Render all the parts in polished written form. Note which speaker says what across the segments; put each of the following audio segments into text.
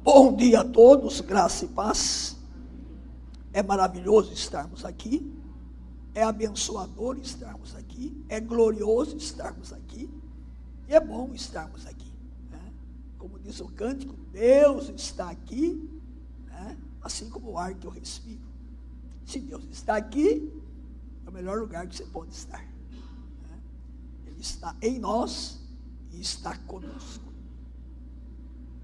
Speaker 1: Bom dia a todos, graça e paz. É maravilhoso estarmos aqui, é abençoador estarmos aqui, é glorioso estarmos aqui, e é bom estarmos aqui, né? Como diz o cântico, Deus está aqui, né? Assim como o ar que eu respiro. Se Deus está aqui, é o melhor lugar que você pode estar, né? Ele está em nós e está conosco.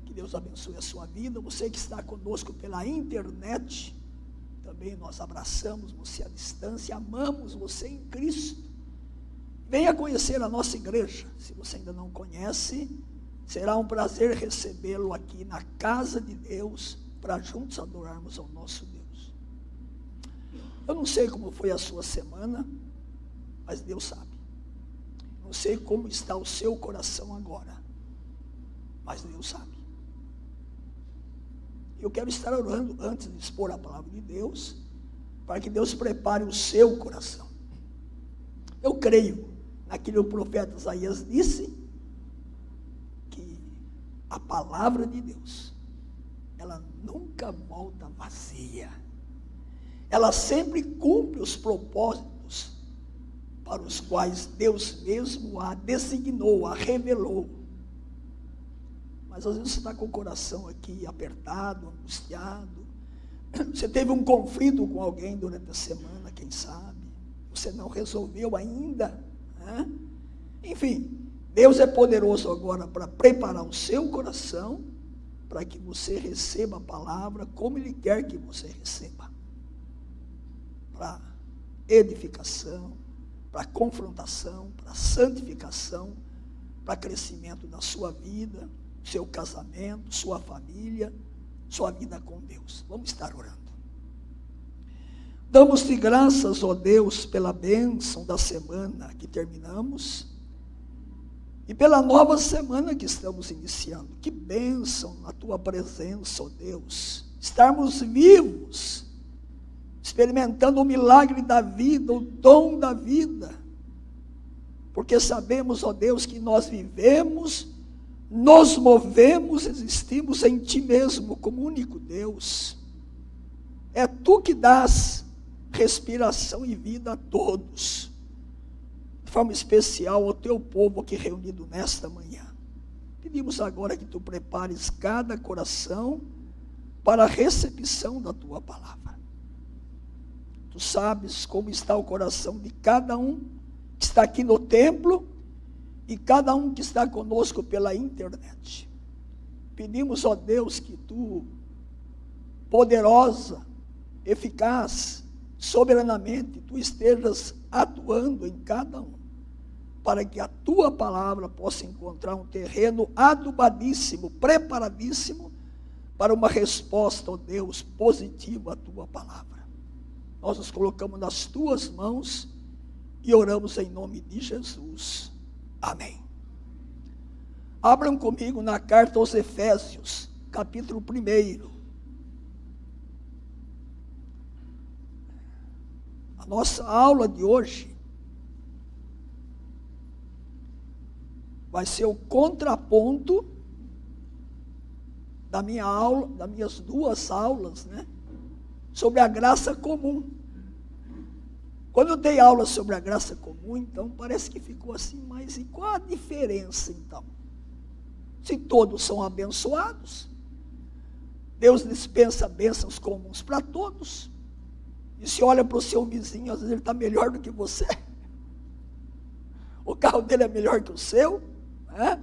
Speaker 1: Que Deus abençoe a sua vida. Você que está conosco pela internet, também nós abraçamos você à distância, amamos você em Cristo. Venha conhecer a nossa igreja. Se você ainda não conhece, será um prazer recebê-lo aqui na casa de Deus, para juntos adorarmos ao nosso Deus. Eu não sei como foi a sua semana, mas Deus sabe. Não sei como está o seu coração agora, mas Deus sabe. Eu quero estar orando antes de expor a palavra de Deus, para que Deus prepare o seu coração. Eu creio naquilo que o profeta Isaías disse, que a palavra de Deus, ela nunca volta vazia. Ela sempre cumpre os propósitos para os quais Deus mesmo a designou, a revelou. Mas às vezes você está com o coração aqui apertado, angustiado. Você teve um conflito com alguém durante a semana, quem sabe. Você não resolveu ainda, né? Enfim, Deus é poderoso agora para preparar o seu coração, para que você receba a palavra como Ele quer que você receba. Para edificação, para confrontação, para santificação, para crescimento da sua vida, seu casamento, sua família, sua vida com Deus. Vamos estar orando. Damos-te graças, ó Deus, pela bênção da semana que terminamos e pela nova semana que estamos iniciando. Que bênção na tua presença, ó Deus. Estarmos vivos, experimentando o milagre da vida, o dom da vida. Porque sabemos, ó Deus, que nós vivemos, nos movemos, existimos em Ti mesmo, como único Deus. É Tu que dás respiração e vida a todos, de forma especial ao Teu povo aqui reunido nesta manhã. Pedimos agora que Tu prepares cada coração para a recepção da Tua palavra. Tu sabes como está o coração de cada um que está aqui no templo, e cada um que está conosco pela internet. Pedimos, ó Deus, que Tu, poderosa, eficaz, soberanamente, Tu estejas atuando em cada um, para que a Tua palavra possa encontrar um terreno adubadíssimo, preparadíssimo, para uma resposta, ó Deus, positiva à Tua palavra. Nós nos colocamos nas Tuas mãos e oramos em nome de Jesus. Amém. Abram comigo na carta aos Efésios, capítulo 1. A nossa aula de hoje vai ser o contraponto da minha aula, das minhas duas aulas, né? Sobre a graça comum. Quando eu dei aula sobre a graça comum, então, parece que ficou assim, mas e qual a diferença, então? Se todos são abençoados, Deus dispensa bênçãos comuns para todos, e se olha para o seu vizinho, às vezes ele está melhor do que você, o carro dele é melhor que o seu, né?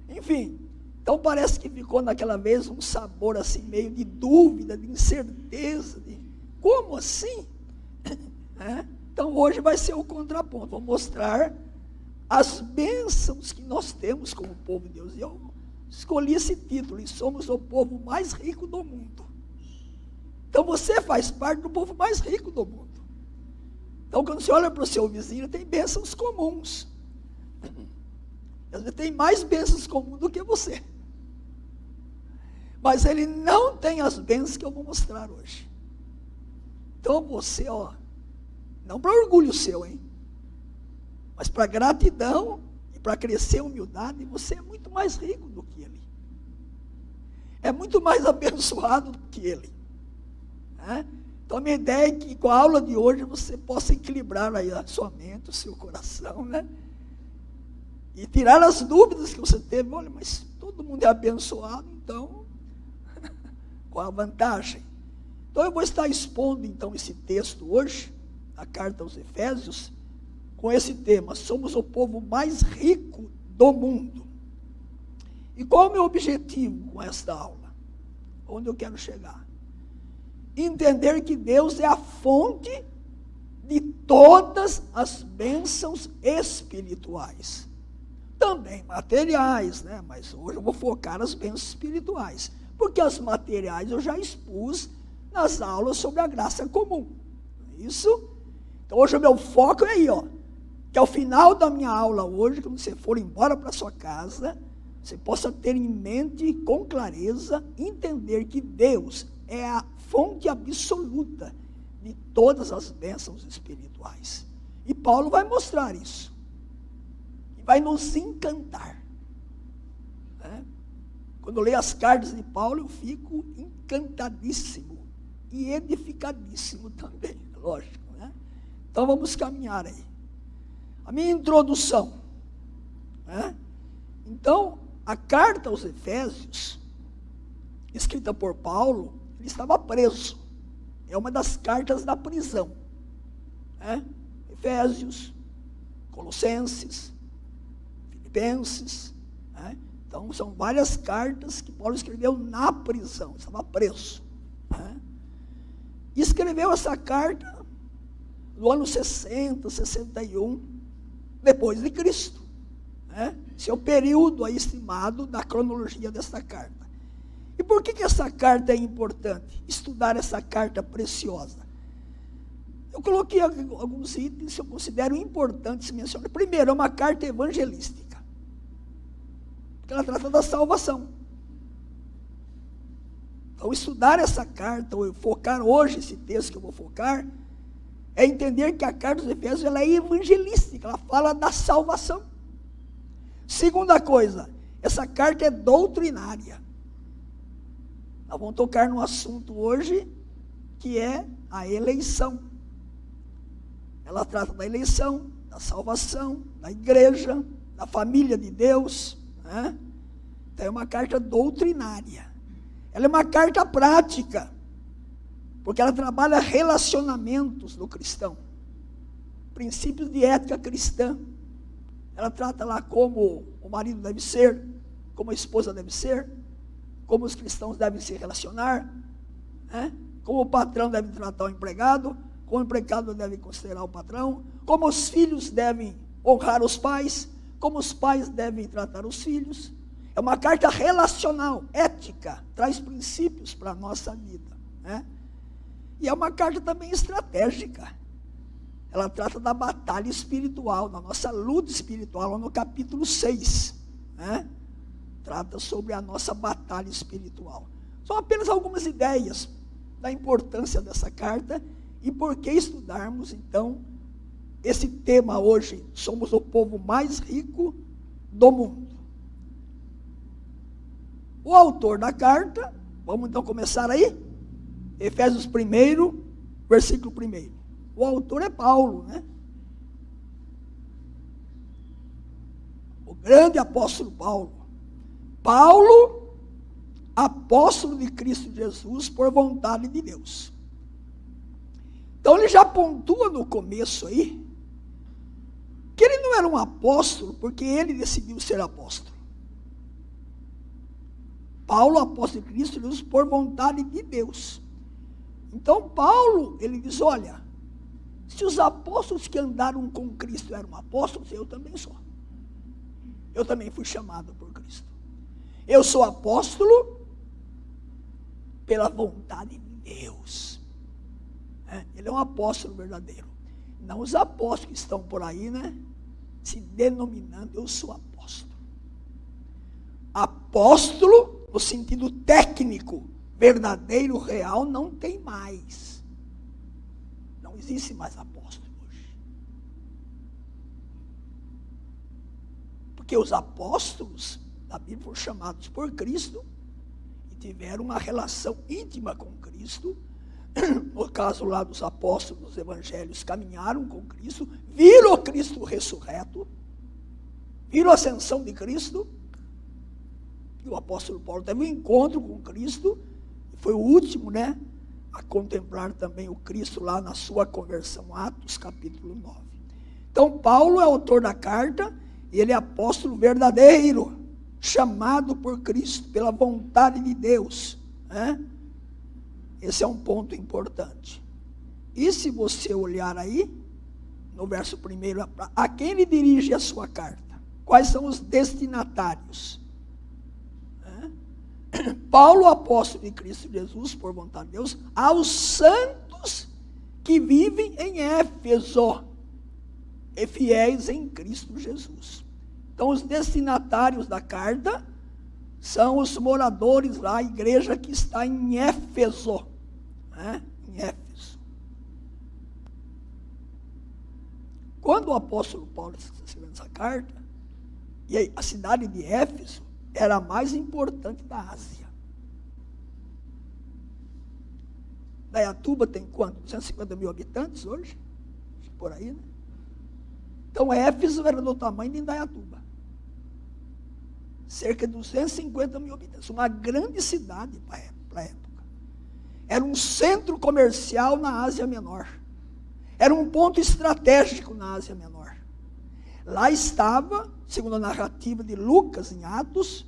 Speaker 1: Enfim, então parece que ficou naquela vez um sabor assim, meio de dúvida, de incerteza, de como assim? Né? Então hoje vai ser o contraponto, vou mostrar as bênçãos que nós temos como povo de Deus. E eu escolhi esse título, e somos o povo mais rico do mundo. Então você faz parte do povo mais rico do mundo. Então quando você olha para o seu vizinho, tem bênçãos comuns. Às vezes tem mais bênçãos comuns do que você. Mas ele não tem as bênçãos que eu vou mostrar hoje. Então você, não para orgulho seu, hein? Mas para gratidão e para crescer a humildade, você é muito mais rico do que ele. é muito mais abençoado do que ele. Né? Então a minha ideia é que com a aula de hoje você possa equilibrar aí a sua mente, o seu coração, né? E tirar as dúvidas que você teve. Olha, mas todo mundo é abençoado, então qual a vantagem? Então eu vou estar expondo então esse texto hoje, a carta aos Efésios, com esse tema: somos o povo mais rico do mundo. E qual é o meu objetivo com esta aula? Onde eu quero chegar? Entender que Deus é a fonte de todas as bênçãos espirituais. Também materiais, né? Mas hoje eu vou focar nas bênçãos espirituais. Porque as materiais eu já expus nas aulas sobre a graça comum. Isso? Então hoje o meu foco é aí, ó. Que ao final da minha aula hoje, quando você for embora para sua casa, você possa ter em mente com clareza, entender que Deus é a fonte absoluta de todas as bênçãos espirituais. E Paulo vai mostrar isso. E vai nos encantar. Né? Quando eu leio as cartas de Paulo, eu fico encantadíssimo. E edificadíssimo também, lógico. Né? Então vamos caminhar aí. A minha introdução. Né? Então, a carta aos Efésios, escrita por Paulo, ele estava preso. É uma das cartas da prisão. Né? Efésios, Colossenses, Filipenses. Né? Então, são várias cartas que Paulo escreveu na prisão. Estava preso. Né? E escreveu essa carta no ano 60, 61, depois de Cristo. Né? Esse é o período aí estimado da cronologia dessa carta. E por que essa carta é importante? Estudar essa carta preciosa. Eu coloquei alguns itens que eu considero importantes mencionar. Primeiro, é uma carta evangelística. Porque ela trata da salvação. Então, estudar essa carta, ou focar hoje esse texto que eu vou focar, é entender que a carta dos Efésios ela é evangelística, ela fala da salvação. Segunda coisa, essa carta é doutrinária. Nós vamos tocar num assunto hoje que é a eleição. Ela trata da eleição, da salvação, da igreja, da família de Deus. Né? Então é uma carta doutrinária. Ela é uma carta prática, porque ela trabalha relacionamentos do cristão, princípios de ética cristã. Ela trata lá como o marido deve ser, como a esposa deve ser, como os cristãos devem se relacionar, né? Como o patrão deve tratar o empregado, como o empregado deve considerar o patrão, como os filhos devem honrar os pais, como os pais devem tratar os filhos. É uma carta relacional, ética, traz princípios para a nossa vida. Né? E é uma carta também estratégica. Ela trata da batalha espiritual, da nossa luta espiritual, lá no capítulo 6. Né? Trata sobre a nossa batalha espiritual. São apenas algumas ideias da importância dessa carta e por que estudarmos, então, esse tema hoje. Somos o povo mais rico do mundo. O autor da carta, vamos então começar aí? Efésios 1, versículo 1. O autor é Paulo, né? O grande apóstolo Paulo. Paulo, apóstolo de Cristo Jesus por vontade de Deus. Então ele já pontua no começo aí, que ele não era um apóstolo porque ele decidiu ser apóstolo. Paulo, apóstolo de Cristo Jesus por vontade de Deus. Então Paulo, ele diz, olha, se os apóstolos que andaram com Cristo eram apóstolos, eu também sou. Eu também fui chamado por Cristo. Eu sou apóstolo pela vontade de Deus. Ele é um apóstolo verdadeiro. Não os apóstolos que estão por aí, né? Se denominando, eu sou apóstolo. Apóstolo, no sentido técnico, verdadeiro, real, não tem mais. Não existe mais apóstolo hoje. Porque os apóstolos da Bíblia foram chamados por Cristo e tiveram uma relação íntima com Cristo. No caso lá dos apóstolos, dos evangelhos, caminharam com Cristo, viram Cristo ressurreto, viram a ascensão de Cristo. E o apóstolo Paulo teve um encontro com Cristo, foi o último, né, a contemplar também o Cristo lá na sua conversão, Atos capítulo 9. Então Paulo é autor da carta, e ele é apóstolo verdadeiro, chamado por Cristo, pela vontade de Deus, né? Esse é um ponto importante. E se você olhar aí, no verso 1, a quem ele dirige a sua carta? Quais são os destinatários? Paulo, apóstolo de Cristo Jesus, por vontade de Deus, aos santos que vivem em Éfeso, e fiéis em Cristo Jesus. Então, os destinatários da carta são os moradores lá, a igreja que está em Éfeso. Em Éfeso. Quando o apóstolo Paulo escreveu essa carta, e aí, a cidade de Éfeso era a mais importante da Ásia. Indaiatuba tem quanto? 250 mil habitantes hoje? Por aí, né? Então, Éfeso era do tamanho de Indaiatuba. Cerca de 250 mil habitantes. Uma grande cidade para a época. Era um centro comercial na Ásia Menor. Era um ponto estratégico na Ásia Menor. Lá estava, segundo a narrativa de Lucas em Atos,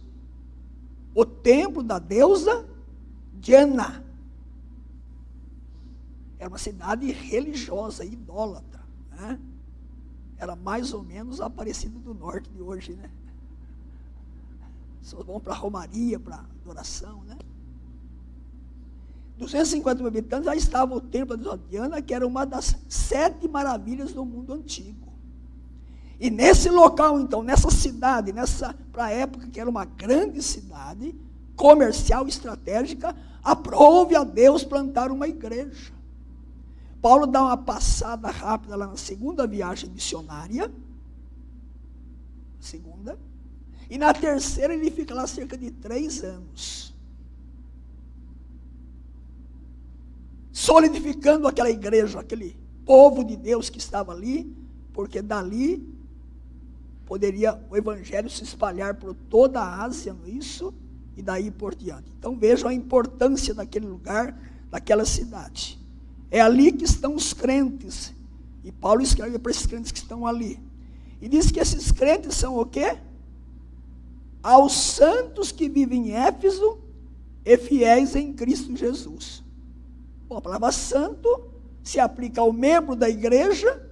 Speaker 1: o templo da deusa Diana. Era uma cidade religiosa, idólatra, né? Era mais ou menos a Aparecida do Norte de hoje, né? Só vão para a romaria, para a adoração, né? 250 mil habitantes, já estava o templo da deusa Diana, que era uma das 7 maravilhas do mundo antigo. E nesse local, então, nessa cidade, para a época que era uma grande cidade, comercial, estratégica, aprove a Deus plantar uma igreja. Paulo dá uma passada rápida lá na segunda viagem missionária, e na terceira ele fica lá cerca de 3 anos. Solidificando aquela igreja, aquele povo de Deus que estava ali, porque dali poderia o evangelho se espalhar por toda a Ásia, não é isso? E daí por diante. Então vejam a importância daquele lugar, daquela cidade. É ali que estão os crentes. E Paulo escreve para esses crentes que estão ali. E diz que esses crentes são o quê? Aos santos que vivem em Éfeso e fiéis em Cristo Jesus. Bom, a palavra santo se aplica ao membro da igreja,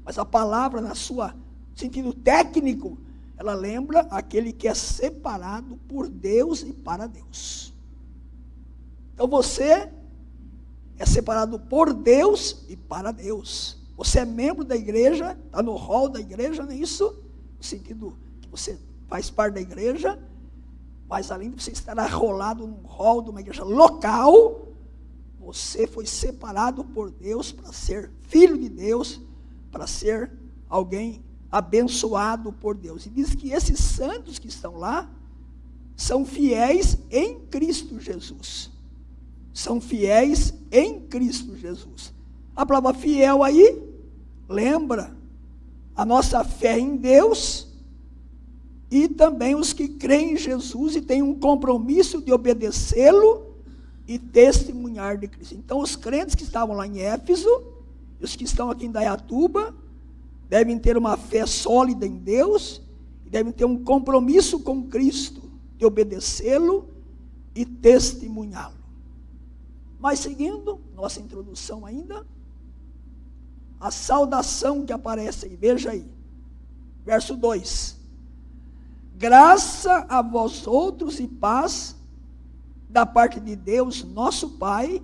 Speaker 1: mas a palavra, na sua sentido técnico, ela lembra aquele que é separado por Deus e para Deus. Então você é separado por Deus e para Deus. Você é membro da igreja, está no hall da igreja, não é isso? No sentido que você faz parte da igreja, mas além de você estar arrolado num hall de uma igreja local, você foi separado por Deus para ser filho de Deus, para ser alguém abençoado por Deus. E diz que esses santos que estão lá são fiéis em Cristo Jesus. São fiéis em Cristo Jesus. A palavra fiel aí lembra a nossa fé em Deus e também os que creem em Jesus e têm um compromisso de obedecê-lo e testemunhar de Cristo. Então, os crentes que estavam lá em Éfeso, e os que estão aqui em Indaiatuba, devem ter uma fé sólida em Deus, e devem ter um compromisso com Cristo, de obedecê-lo e testemunhá-lo. Mas seguindo, nossa introdução ainda, a saudação que aparece aí, veja aí, verso 2. Graça a vós outros e paz da parte de Deus, nosso Pai,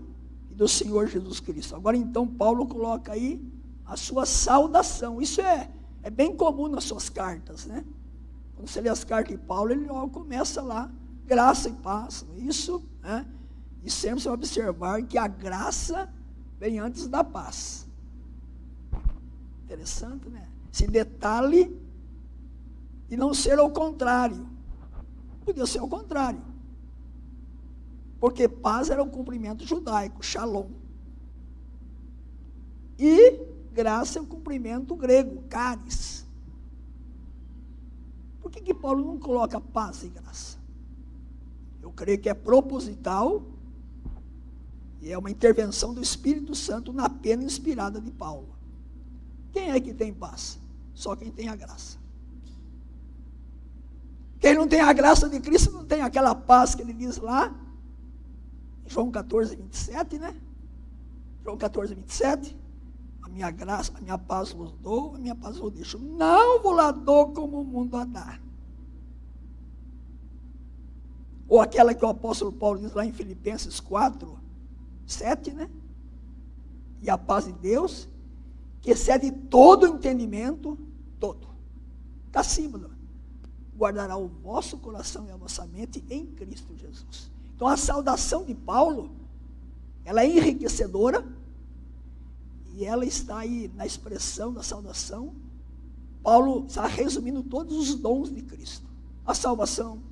Speaker 1: e do Senhor Jesus Cristo. Agora então Paulo coloca aí a sua saudação. Isso é bem comum nas suas cartas, né? Quando você lê as cartas de Paulo, ele logo começa lá, graça e paz, não é isso? Né? E sempre você vai observar que a graça vem antes da paz. Interessante, né? Esse detalhe de não ser ao contrário. Podia ser ao contrário. Porque paz era um cumprimento judaico, shalom. E graça é um cumprimento grego, charis. Por que Paulo não coloca paz e graça? Eu creio que é proposital e é uma intervenção do Espírito Santo na pena inspirada de Paulo. Quem é que tem paz? Só quem tem a graça. Quem não tem a graça de Cristo não tem aquela paz que ele diz lá, em João 14, 27, né? João 14, 27. A minha graça, a minha paz vos dou, a minha paz vos deixo. Não vos lá dou como o mundo a dá. Ou aquela que o apóstolo Paulo diz lá em Filipenses 4, 7, né? E a paz de Deus, que excede todo o entendimento, todo. Está acima, não? Guardará o vosso coração e a vossa mente em Cristo Jesus. Então a saudação de Paulo, ela é enriquecedora, e ela está aí na expressão da saudação. Paulo está resumindo todos os dons de Cristo. A salvação,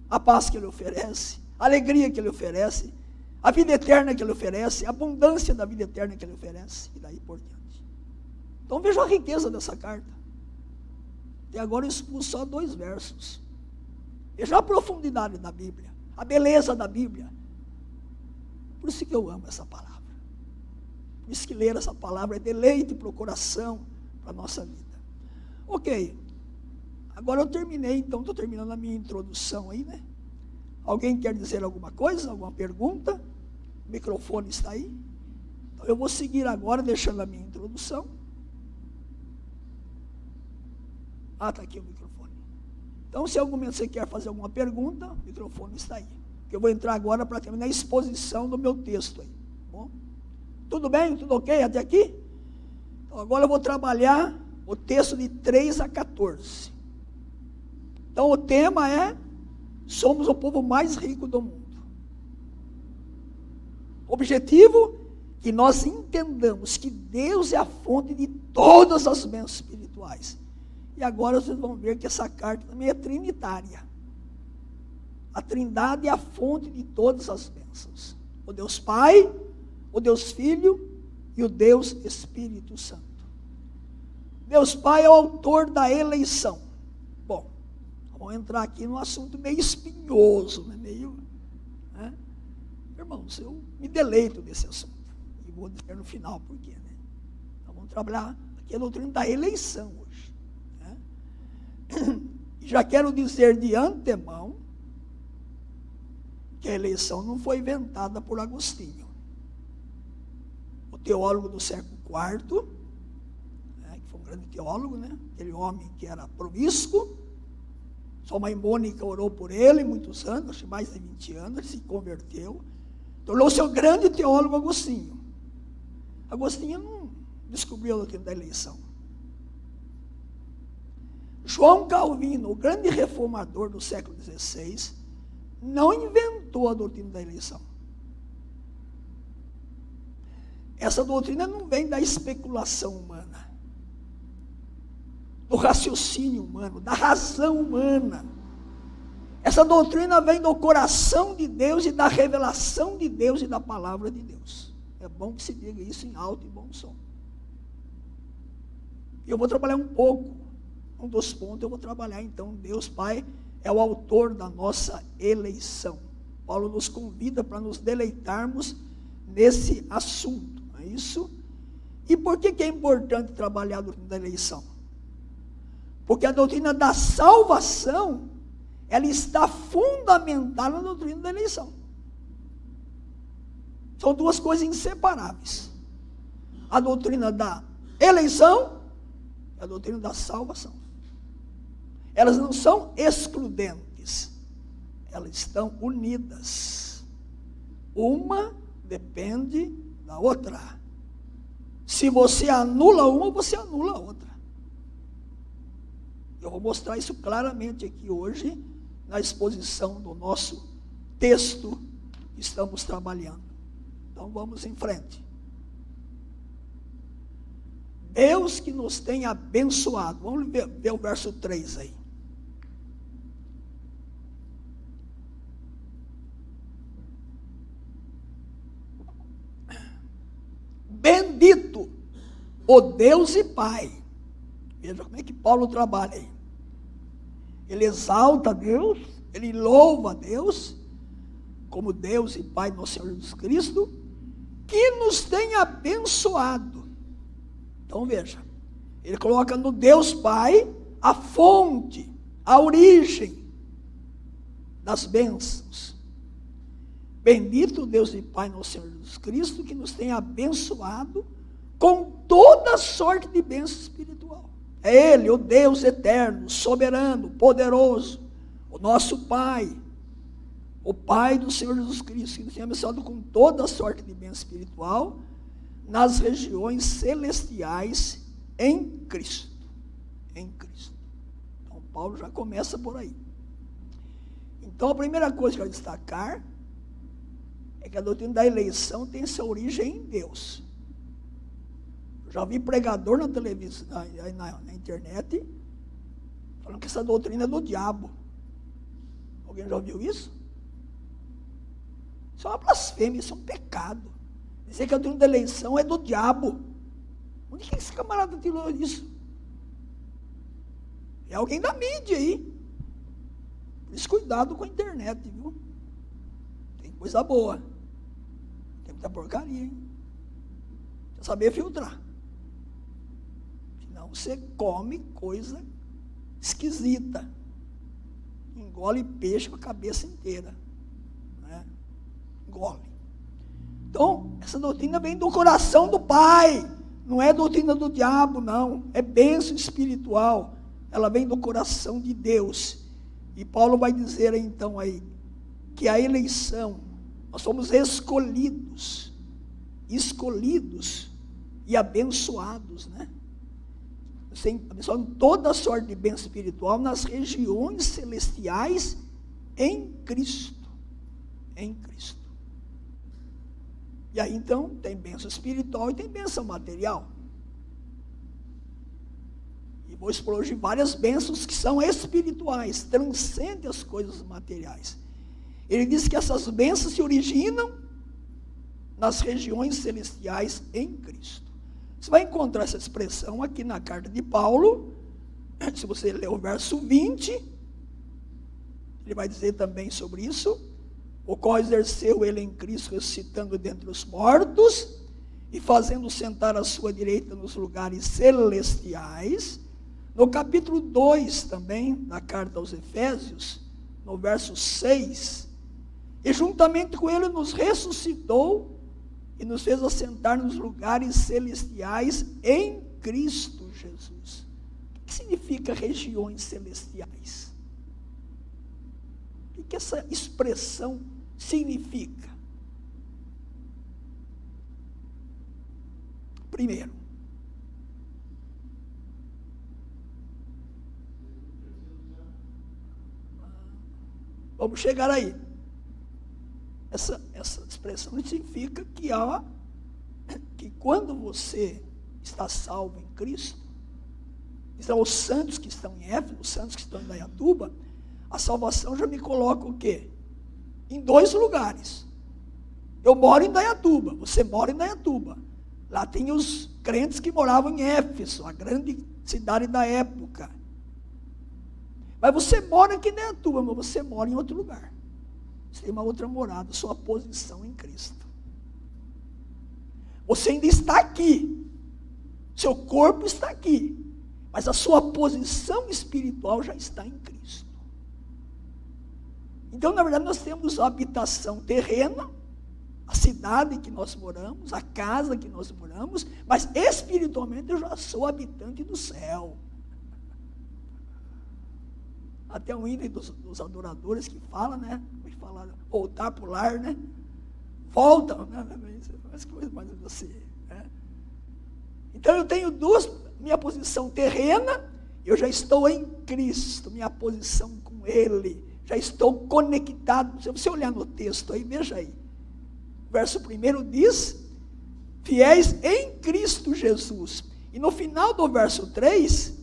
Speaker 1: a paz que ele oferece, a alegria que ele oferece, a vida eterna que ele oferece, a abundância da vida eterna que ele oferece, e daí por diante. Então veja a riqueza dessa carta. E agora eu expus só 2 versos. Veja a profundidade da Bíblia, a beleza da Bíblia. Por isso que eu amo essa palavra. Por isso que ler essa palavra é deleite para o coração, para a nossa vida. Ok. Agora eu terminei, então estou terminando a minha introdução aí, né? Alguém quer dizer alguma coisa, alguma pergunta? O microfone está aí. Então eu vou seguir agora, deixando a minha introdução. Ah, está aqui o microfone. Então, se em algum momento você quer fazer alguma pergunta, o microfone está aí. Eu vou entrar agora para terminar a exposição do meu texto aí. Bom? Tudo bem? Tudo ok até aqui? Então, agora eu vou trabalhar o texto de 3 a 14. Então, o tema é: somos o povo mais rico do mundo. Objetivo: que nós entendamos que Deus é a fonte de todas as bênçãos espirituais. E agora vocês vão ver que essa carta também é trinitária. A Trindade é a fonte de todas as bênçãos. O Deus Pai, o Deus Filho e o Deus Espírito Santo. Deus Pai é o autor da eleição. Bom, vamos entrar aqui num assunto meio espinhoso, né? Né? Irmãos, eu me deleito desse assunto. E vou dizer no final por quê, né? Então vamos trabalhar aqui a doutrina da eleição hoje. Né? Já quero dizer de antemão que a eleição não foi inventada por Agostinho. O teólogo do século IV, né, que foi um grande teólogo, né, aquele homem que era promíscuo. Sua mãe Mônica orou por ele muitos anos, acho que mais de 20 anos, ele se converteu. Tornou-se um grande teólogo Agostinho. Agostinho não descobriu a doutrina da eleição. João Calvino, o grande reformador do século XVI, não inventou a doutrina da eleição. Essa doutrina não vem da especulação humana, do raciocínio humano, da razão humana. Essa doutrina vem do coração de Deus e da revelação de Deus e da palavra de Deus. É bom que se diga isso em alto e bom som. Eu vou trabalhar um pouco, um dos pontos eu vou trabalhar então, Deus Pai é o autor da nossa eleição. Paulo nos convida para nos deleitarmos nesse assunto, não é isso? E por que é importante trabalhar a doutrina da eleição? Porque a doutrina da salvação, ela está fundamentada na doutrina da eleição. São duas coisas inseparáveis. A doutrina da eleição e a doutrina da salvação. Elas não são excludentes, elas estão unidas. Uma depende da outra. Se você anula uma, você anula a outra. Eu vou mostrar isso claramente aqui hoje, na exposição do nosso texto que estamos trabalhando. Então vamos em frente. Deus que nos tem abençoado. Vamos ver o verso 3 aí. o Deus e Pai. Veja como é que Paulo trabalha aí. Ele exalta a Deus, ele louva a Deus, como Deus e Pai do nosso Senhor Jesus Cristo, que nos tem abençoado. Então veja, ele coloca no Deus Pai a fonte, a origem das bênçãos. Bendito Deus e Pai nosso Senhor Jesus Cristo, que nos tem abençoado com toda sorte de bênção espiritual. É Ele, o Deus eterno, soberano, poderoso, o nosso Pai, o Pai do Senhor Jesus Cristo, que nos tem abençoado com toda sorte de bênção espiritual nas regiões celestiais em Cristo. Em Cristo. Então, Paulo já começa por aí. Então, a primeira coisa que eu quero destacar é que a doutrina da eleição tem sua origem em Deus. Eu já vi pregador na televisão, na internet, falando que essa doutrina é do diabo. Alguém já ouviu isso? Isso é uma blasfêmia, isso é um pecado. Dizer que a doutrina da eleição é do diabo. Onde que esse camarada tirou isso? É alguém da mídia aí. Por isso, cuidado com a internet, viu? Tem coisa boa. Tem muita porcaria, hein? Precisa saber filtrar. Senão você come coisa esquisita. Engole peixe com a cabeça inteira. Né? Engole. Então, essa doutrina vem do coração do Pai. Não é doutrina do diabo, não. É bênção espiritual. Ela vem do coração de Deus. E Paulo vai dizer então aí, que a eleição, nós somos escolhidos e abençoados, né? Abençoados toda a sorte de bênção espiritual nas regiões celestiais em Cristo. Em Cristo. E aí então tem bênção espiritual e tem bênção material. E vou expor hoje várias bênçãos que são espirituais, transcendem as coisas materiais. Ele diz que essas bênçãos se originam nas regiões celestiais em Cristo. Você vai encontrar essa expressão aqui na carta de Paulo. Se você ler o verso 20, ele vai dizer também sobre isso. O qual exerceu ele em Cristo, ressuscitando dentre os mortos e fazendo sentar à sua direita nos lugares celestiais. No capítulo 2 também, da carta aos Efésios, no verso 6, e juntamente com ele nos ressuscitou e nos fez assentar nos lugares celestiais em Cristo Jesus. O que significa regiões celestiais? O que essa expressão significa? Primeiro, vamos chegar aí. Essa expressão significa que quando você está salvo em Cristo, são os santos que estão em Éfeso, os santos que estão em Indaiatuba, a salvação já me coloca o quê? Em 2 lugares. Eu moro em Indaiatuba, você mora em Indaiatuba. Lá tem os crentes que moravam em Éfeso, a grande cidade da época. Mas você mora aqui em Indaiatuba, mas você mora em outro lugar. Você tem uma outra morada, sua posição em Cristo. Você ainda está aqui. Seu corpo está aqui. Mas a sua posição espiritual já está em Cristo. Então, na verdade, nós temos a habitação terrena, a cidade que nós moramos, a casa que nós moramos, mas espiritualmente eu já sou habitante do céu. Até um hino dos adoradores que fala, né? Fala, voltar para o lar, né? Volta, né? Mas coisa mais você, né? Então eu tenho minha posição terrena, eu já estou em Cristo, minha posição com Ele, já estou conectado. Se você olhar no texto aí, veja aí. O verso 1 diz, fiéis em Cristo Jesus. E no final do verso 3,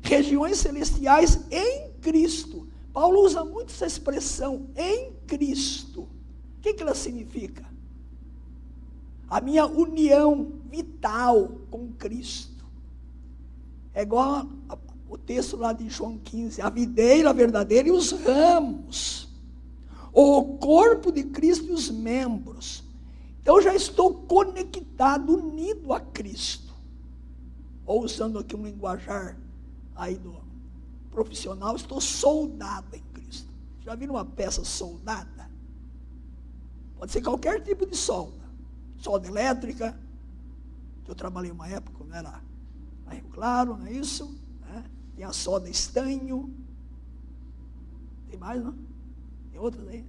Speaker 1: regiões celestiais em Cristo. Paulo usa muito essa expressão, em Cristo. O que ela significa? a minha união vital com Cristo. É igual o texto lá de João 15, a videira verdadeira e os ramos, o corpo de Cristo e os membros. Então eu já estou conectado, unido a Cristo. Ou usando aqui um linguajar aí do profissional, estou soldado em Cristo. Já viram uma peça soldada? Pode ser qualquer tipo de solda. Solda elétrica, que eu trabalhei uma época, não era na Rio Claro, não é isso? Tem a solda estanho. Tem mais, não? Tem outras aí.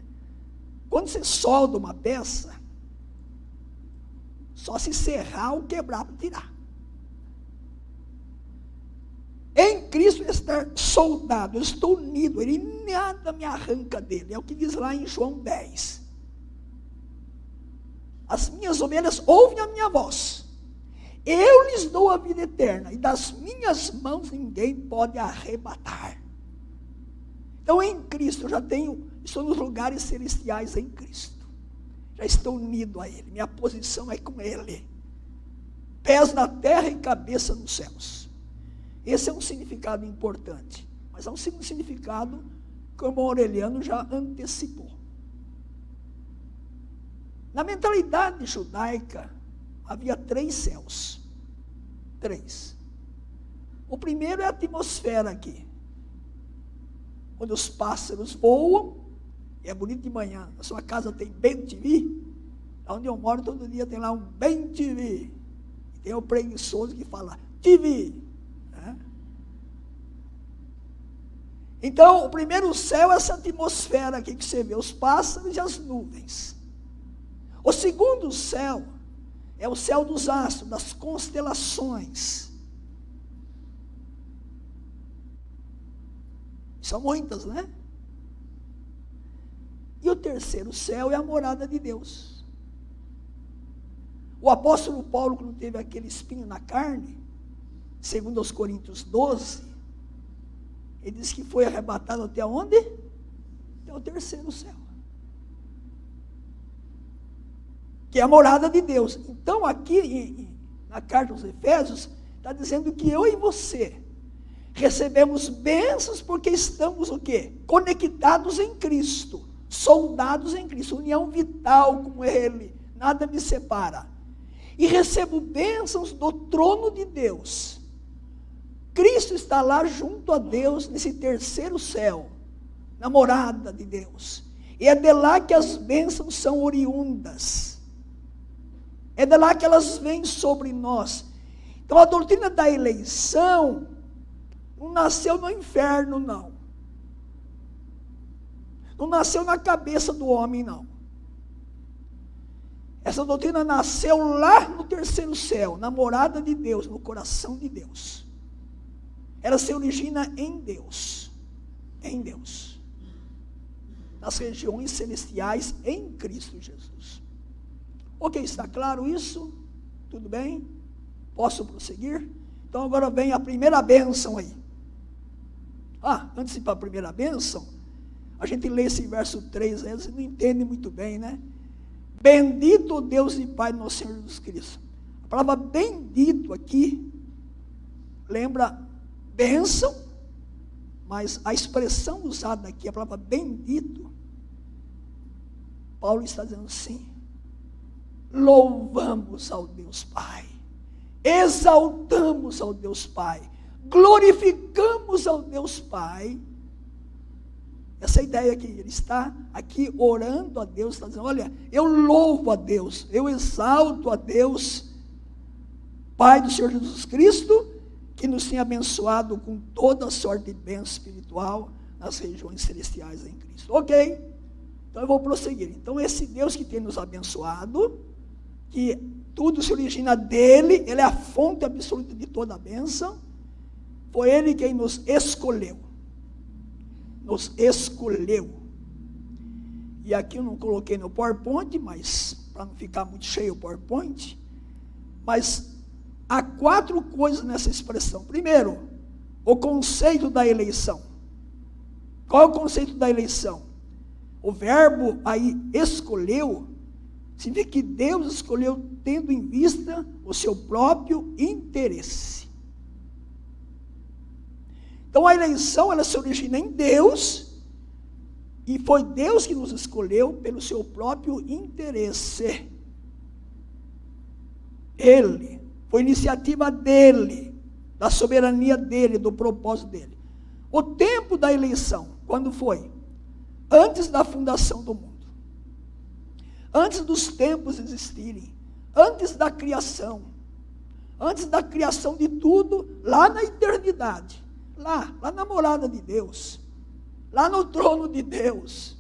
Speaker 1: Quando você solda uma peça, só se serrar ou quebrar para tirar. Em Cristo estar soldado, eu estou unido, Ele nada me arranca dele. É o que diz lá em João 10. As minhas ovelhas ouvem a minha voz. Eu lhes dou a vida eterna, e das minhas mãos ninguém pode arrebatar. Então em Cristo eu já estou nos lugares celestiais em Cristo. Já estou unido a Ele, minha posição é com Ele. Pés na terra e cabeça nos céus. Esse é um significado importante, mas é um segundo significado que o irmão Aureliano já antecipou. Na mentalidade judaica, havia 3 céus. 3. O primeiro é a atmosfera aqui. Quando os pássaros voam, e é bonito de manhã. Na sua casa tem bem TV. Onde eu moro, todo dia tem lá um bem TV. E tem o preguiçoso que fala TV. Então, o primeiro céu é essa atmosfera aqui que você vê, os pássaros e as nuvens. O segundo céu é o céu dos astros, das constelações. São muitas, né? E o terceiro céu é a morada de Deus. O apóstolo Paulo, quando teve aquele espinho na carne, segundo aos Coríntios 12, ele disse que foi arrebatado até onde? Até o terceiro céu. Que é a morada de Deus. Então aqui, na carta aos Efésios, está dizendo que eu e você recebemos bênçãos porque estamos o quê? Conectados em Cristo. Soldados em Cristo. União vital com Ele. Nada me separa. E recebo bênçãos do trono de Deus. Cristo está lá junto a Deus, nesse terceiro céu, na morada de Deus. E é de lá que as bênçãos são oriundas. É de lá que elas vêm sobre nós. Então a doutrina da eleição não nasceu no inferno, não. Não nasceu na cabeça do homem, não. Essa doutrina nasceu lá no terceiro céu, na morada de Deus, no coração de Deus. Ela se origina em Deus. Em Deus. Nas regiões celestiais em Cristo Jesus. Ok, está claro isso? Tudo bem? Posso prosseguir? Então agora vem a primeira bênção aí. Antes de ir para a primeira bênção, a gente lê esse verso 3 aí, você não entende muito bem, né? Bendito Deus e Pai do nosso Senhor Jesus Cristo. A palavra bendito aqui lembra bênção, mas a expressão usada aqui, a palavra bendito, Paulo está dizendo assim: louvamos ao Deus Pai, exaltamos ao Deus Pai, glorificamos ao Deus Pai. Essa ideia que ele está aqui orando a Deus, está dizendo: olha, eu louvo a Deus, eu exalto a Deus, Pai do Senhor Jesus Cristo, que nos tem abençoado com toda sorte de bênção espiritual nas regiões celestiais em Cristo. Ok, então eu vou prosseguir. Então esse Deus que tem nos abençoado, que tudo se origina dele, ele é a fonte absoluta de toda a bênção, foi ele quem nos escolheu. Nos escolheu. E aqui eu não coloquei no PowerPoint, mas para não ficar muito cheio o PowerPoint, mas há 4 coisas nessa expressão. Primeiro, o conceito da eleição. Qual é o conceito da eleição? O verbo aí, escolheu, significa que Deus escolheu tendo em vista o seu próprio interesse. Então a eleição, ela se origina em Deus, e foi Deus que nos escolheu pelo seu próprio interesse. Ele, foi iniciativa dele, da soberania dele, do propósito dele. O tempo da eleição, quando foi? Antes da fundação do mundo. Antes dos tempos existirem. Antes da criação. Antes da criação de tudo, lá na eternidade. Lá na morada de Deus. Lá no trono de Deus.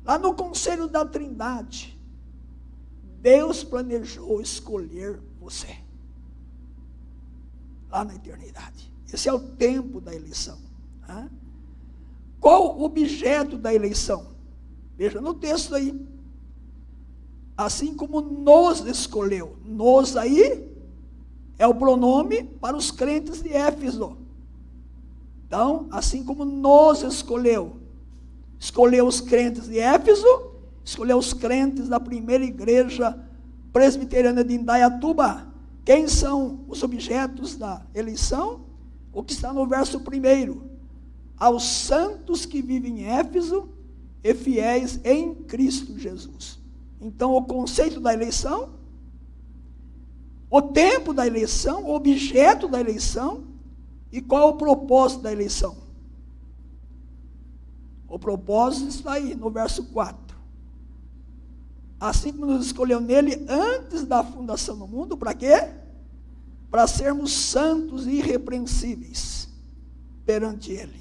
Speaker 1: Lá no conselho da Trindade. Deus planejou escolher você. Lá na eternidade. Esse é o tempo da eleição. Qual o objeto da eleição? Veja no texto aí. Assim como nos escolheu. Nos aí é o pronome para os crentes de Éfeso. Então, assim como nos escolheu. Escolheu os crentes de Éfeso, escolheu os crentes da primeira igreja presbiteriana de Indaiatuba. Quem são os objetos da eleição? O que está no verso 1. Aos santos que vivem em Éfeso e fiéis em Cristo Jesus. Então, o conceito da eleição, o tempo da eleição, o objeto da eleição, e qual o propósito da eleição? O propósito está aí, no verso 4. Assim como nos escolheu nele antes da fundação do mundo, para quê? Para sermos santos e irrepreensíveis perante ele.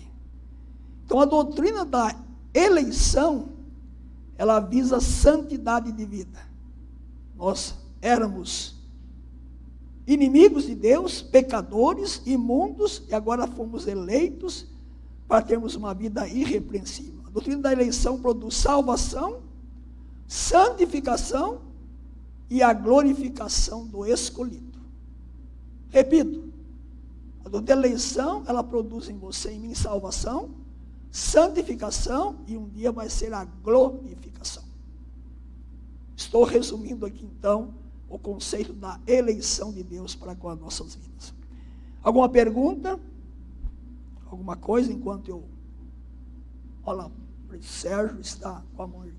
Speaker 1: Então, a doutrina da eleição, ela visa santidade de vida. Nós éramos inimigos de Deus, pecadores, imundos, e agora fomos eleitos para termos uma vida irrepreensível. A doutrina da eleição produz salvação, santificação e a glorificação do escolhido. Repito, a doutrina da eleição, ela produz em você e em mim salvação, santificação e um dia vai ser a glorificação. Estou resumindo aqui então o conceito da eleição de Deus para com as nossas vidas. Alguma pergunta? Alguma coisa enquanto eu... Olha lá, o Sérgio está com a mão.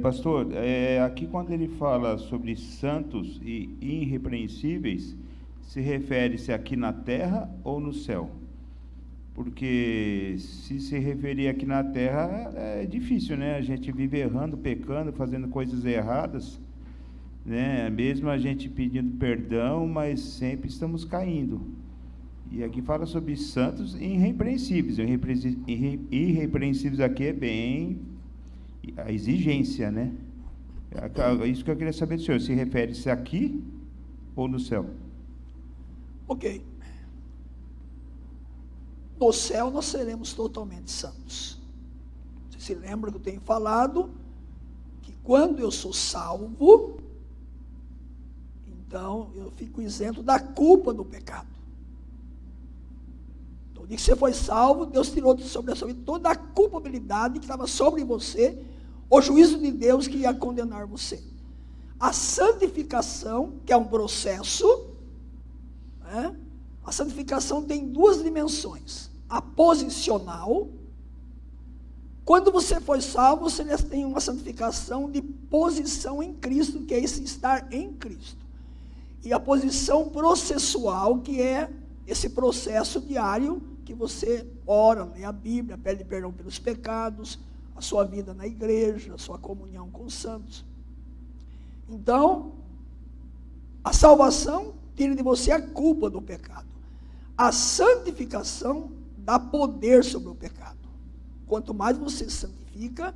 Speaker 2: Pastor, aqui quando ele fala sobre santos e irrepreensíveis, se refere-se aqui na terra ou no céu? Porque se referir aqui na terra é difícil, né? A gente vive errando, pecando, fazendo coisas erradas, né? Mesmo a gente pedindo perdão, mas sempre estamos caindo. E aqui fala sobre santos e irrepreensíveis. Irrepreensíveis aqui é bem a exigência, né? Isso que eu queria saber do senhor, se refere-se aqui ou no céu?
Speaker 1: Ok. No céu nós seremos totalmente santos. Você se lembra que eu tenho falado que quando eu sou salvo, então eu fico isento da culpa do pecado. Então, dia que você foi salvo, Deus tirou sobre a sua vida toda a culpabilidade que estava sobre você, o juízo de Deus que ia condenar você. A santificação, que é um processo, né? A santificação tem duas dimensões. A posicional, quando você foi salvo, você tem uma santificação de posição em Cristo, que é esse estar em Cristo. E a posição processual, que é esse processo diário, que você ora, lê a Bíblia, pede perdão pelos pecados, a sua vida na igreja, a sua comunhão com os santos. Então, a salvação tira de você a culpa do pecado. A santificação dá poder sobre o pecado. Quanto mais você santifica,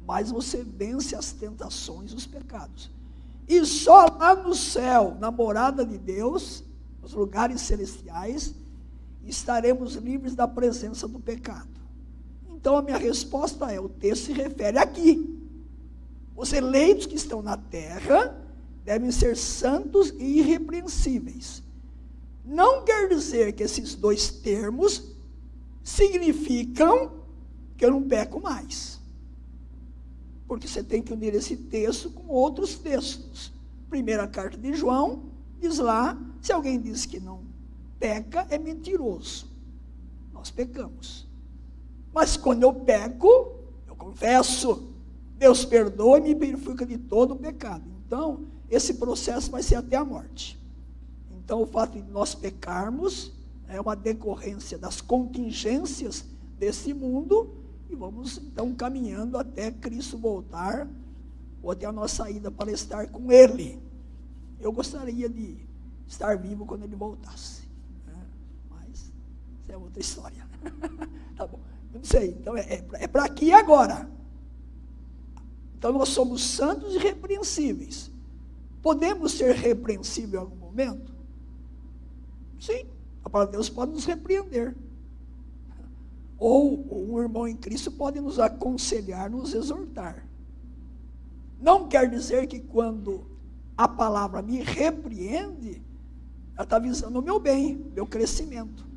Speaker 1: mais você vence as tentações e os pecados. E só lá no céu, na morada de Deus, nos lugares celestiais, estaremos livres da presença do pecado. Então a minha resposta é, o texto se refere aqui. Os eleitos que estão na terra devem ser santos e irrepreensíveis. Não quer dizer que esses dois termos significam que eu não peco mais. Porque você tem que unir esse texto com outros textos. Primeira carta de João diz lá, se alguém diz que não peca, é mentiroso. Nós pecamos. Mas quando eu peco, eu confesso, Deus perdoa e me purifica de todo o pecado. Então, esse processo vai ser até a morte. Então, o fato de nós pecarmos é uma decorrência das contingências desse mundo e vamos, então, caminhando até Cristo voltar ou até a nossa saída para estar com Ele. Eu gostaria de estar vivo quando Ele voltasse, né? Mas isso é outra história. Tá bom, não sei, então é para aqui e agora. Então nós somos santos e repreensíveis. Podemos ser repreensíveis em algum momento? Sim, a palavra de Deus pode nos repreender. Ou um irmão em Cristo pode nos aconselhar, nos exortar. Não quer dizer que quando a palavra me repreende, ela está visando o meu bem, meu crescimento.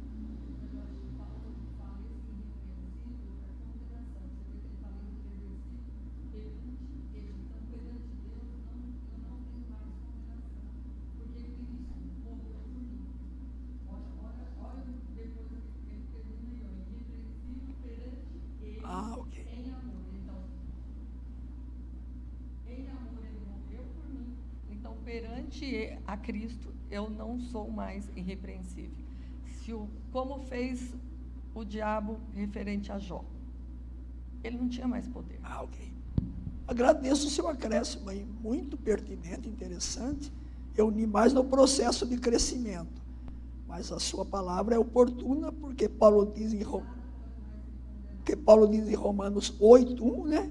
Speaker 3: Perante a Cristo, eu não sou mais irrepreensível. Como fez o diabo referente a Jó. Ele não tinha mais poder.
Speaker 1: Ok. Agradeço o seu acréscimo aí, muito pertinente, interessante. Eu uni mais no processo de crescimento. Mas a sua palavra é oportuna, porque Paulo diz em Romanos 8:1, né?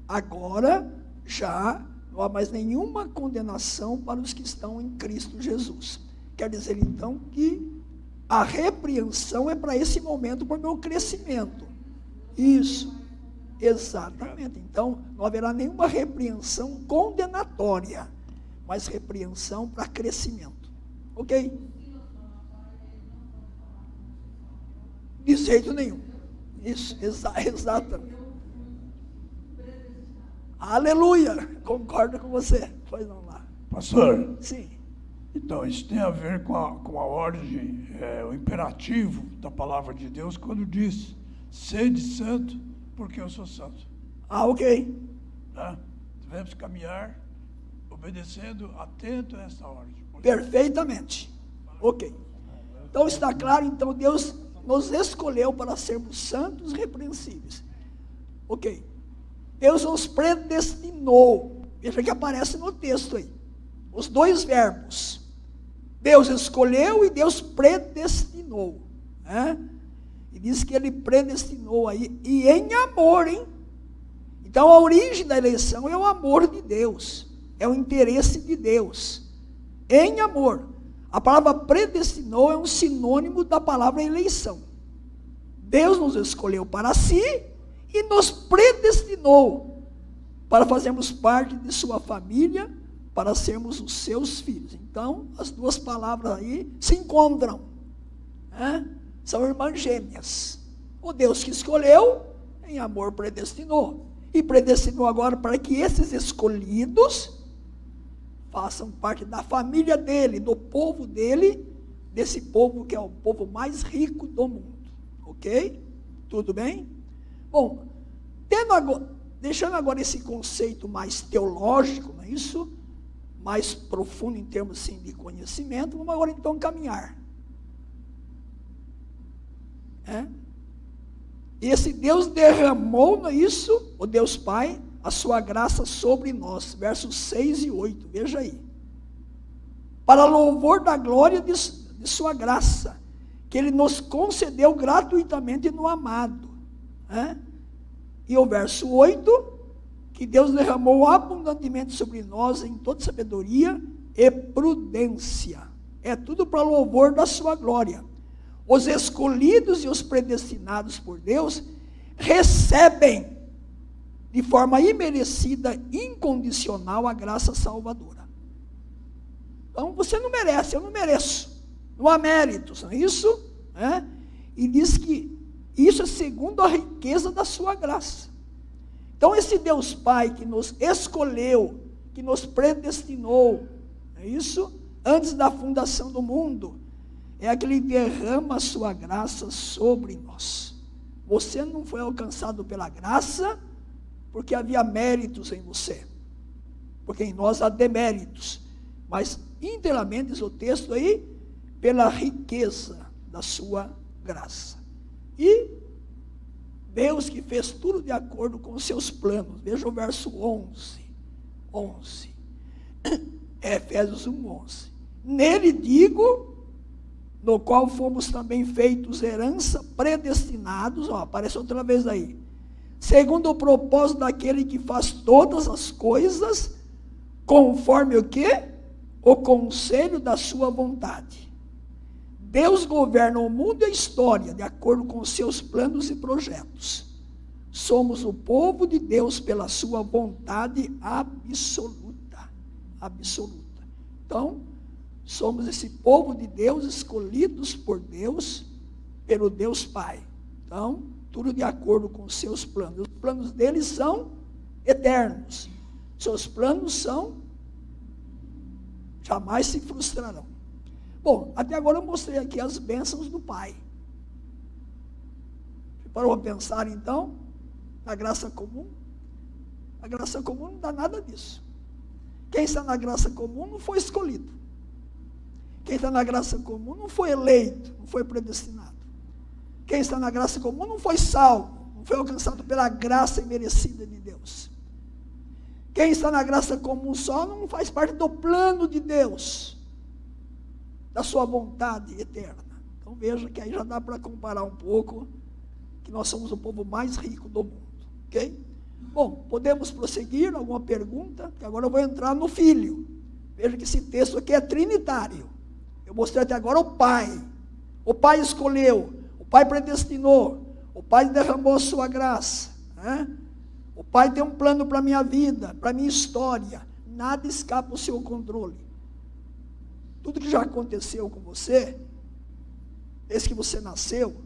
Speaker 1: Agora já não há mais nenhuma condenação para os que estão em Cristo Jesus. Quer dizer, então, que a repreensão é para esse momento, para o meu crescimento. Isso, exatamente. Então, não haverá nenhuma repreensão condenatória, mas repreensão para crescimento. Ok? De jeito nenhum. Isso, exatamente. Aleluia, concordo com você. Pois não lá.
Speaker 4: Pastor?
Speaker 1: Sim.
Speaker 4: Então, isso tem a ver com a ordem, o imperativo da palavra de Deus, quando diz, sede santo, porque eu sou santo.
Speaker 1: Ok.
Speaker 4: Tá? Devemos caminhar obedecendo, atento a essa ordem.
Speaker 1: Perfeitamente. Ok. Então está claro, então Deus nos escolheu para sermos santos e repreensíveis. Ok. Deus nos predestinou. Veja que aparece no texto aí. Os dois verbos. Deus escolheu e Deus predestinou. Né? E diz que Ele predestinou aí, e em amor, hein? Então a origem da eleição é o amor de Deus. É o interesse de Deus. Em amor. A palavra predestinou é um sinônimo da palavra eleição. Deus nos escolheu para si e nos predestinou para fazermos parte de sua família, para sermos os seus filhos. Então, as duas palavras aí se encontram. Né? São irmãs gêmeas. O Deus que escolheu, em amor predestinou. E predestinou agora para que esses escolhidos façam parte da família dele, do povo dele, desse povo que é o povo mais rico do mundo. Ok? Tudo bem? Bom, deixando agora esse conceito mais teológico, não é isso? Mais profundo em termos assim, de conhecimento, vamos agora então caminhar. Esse Deus derramou, não é isso? O Deus Pai, a sua graça sobre nós, versos 6 e 8, veja aí. Para louvor da glória de sua graça, que Ele nos concedeu gratuitamente no amado. E o verso 8, que Deus derramou abundantemente sobre nós em toda sabedoria e prudência. É tudo para louvor da sua glória. Os escolhidos e os predestinados por Deus recebem de forma imerecida, incondicional, a graça salvadora. Então, você não merece, eu não mereço. Não há méritos, não é isso? E diz que Isso é segundo a riqueza da sua graça. Então, esse Deus Pai que nos escolheu, que nos predestinou, é isso? Antes da fundação do mundo, é aquele que derrama a sua graça sobre nós. Você não foi alcançado pela graça porque havia méritos em você, porque em nós há deméritos, mas inteiramente, diz o texto aí, pela riqueza da sua graça. E Deus que fez tudo de acordo com os seus planos. Veja o verso 11. Efésios 1:11. Nele digo, no qual fomos também feitos herança, predestinados, aparece outra vez aí, segundo o propósito daquele que faz todas as coisas, conforme o quê? O conselho da sua vontade. Deus governa o mundo e a história, de acordo com os seus planos e projetos. Somos o povo de Deus pela sua vontade absoluta. Absoluta. Então, somos esse povo de Deus, escolhidos por Deus, pelo Deus Pai. Então, tudo de acordo com os seus planos. Os planos dele são eternos. Seus planos jamais se frustrarão. Bom, até agora eu mostrei aqui as bênçãos do Pai. Você parou para pensar, então, na graça comum? A graça comum não dá nada disso. Quem está na graça comum não foi escolhido. Quem está na graça comum não foi eleito, não foi predestinado. Quem está na graça comum não foi salvo, não foi alcançado pela graça imerecida de Deus. Quem está na graça comum só não faz parte do plano de Deus, da sua vontade eterna. Então veja que aí já dá para comparar um pouco, que nós somos o povo mais rico do mundo. Ok? Bom, podemos prosseguir? Alguma pergunta? Que agora eu vou entrar no Filho. Veja que esse texto aqui é trinitário. Eu mostrei até agora o Pai. O Pai escolheu, o Pai predestinou, o Pai derramou a sua graça. Né? O Pai tem um plano para a minha vida, para a minha história. Nada escapa ao seu controle. Tudo que já aconteceu com você, desde que você nasceu,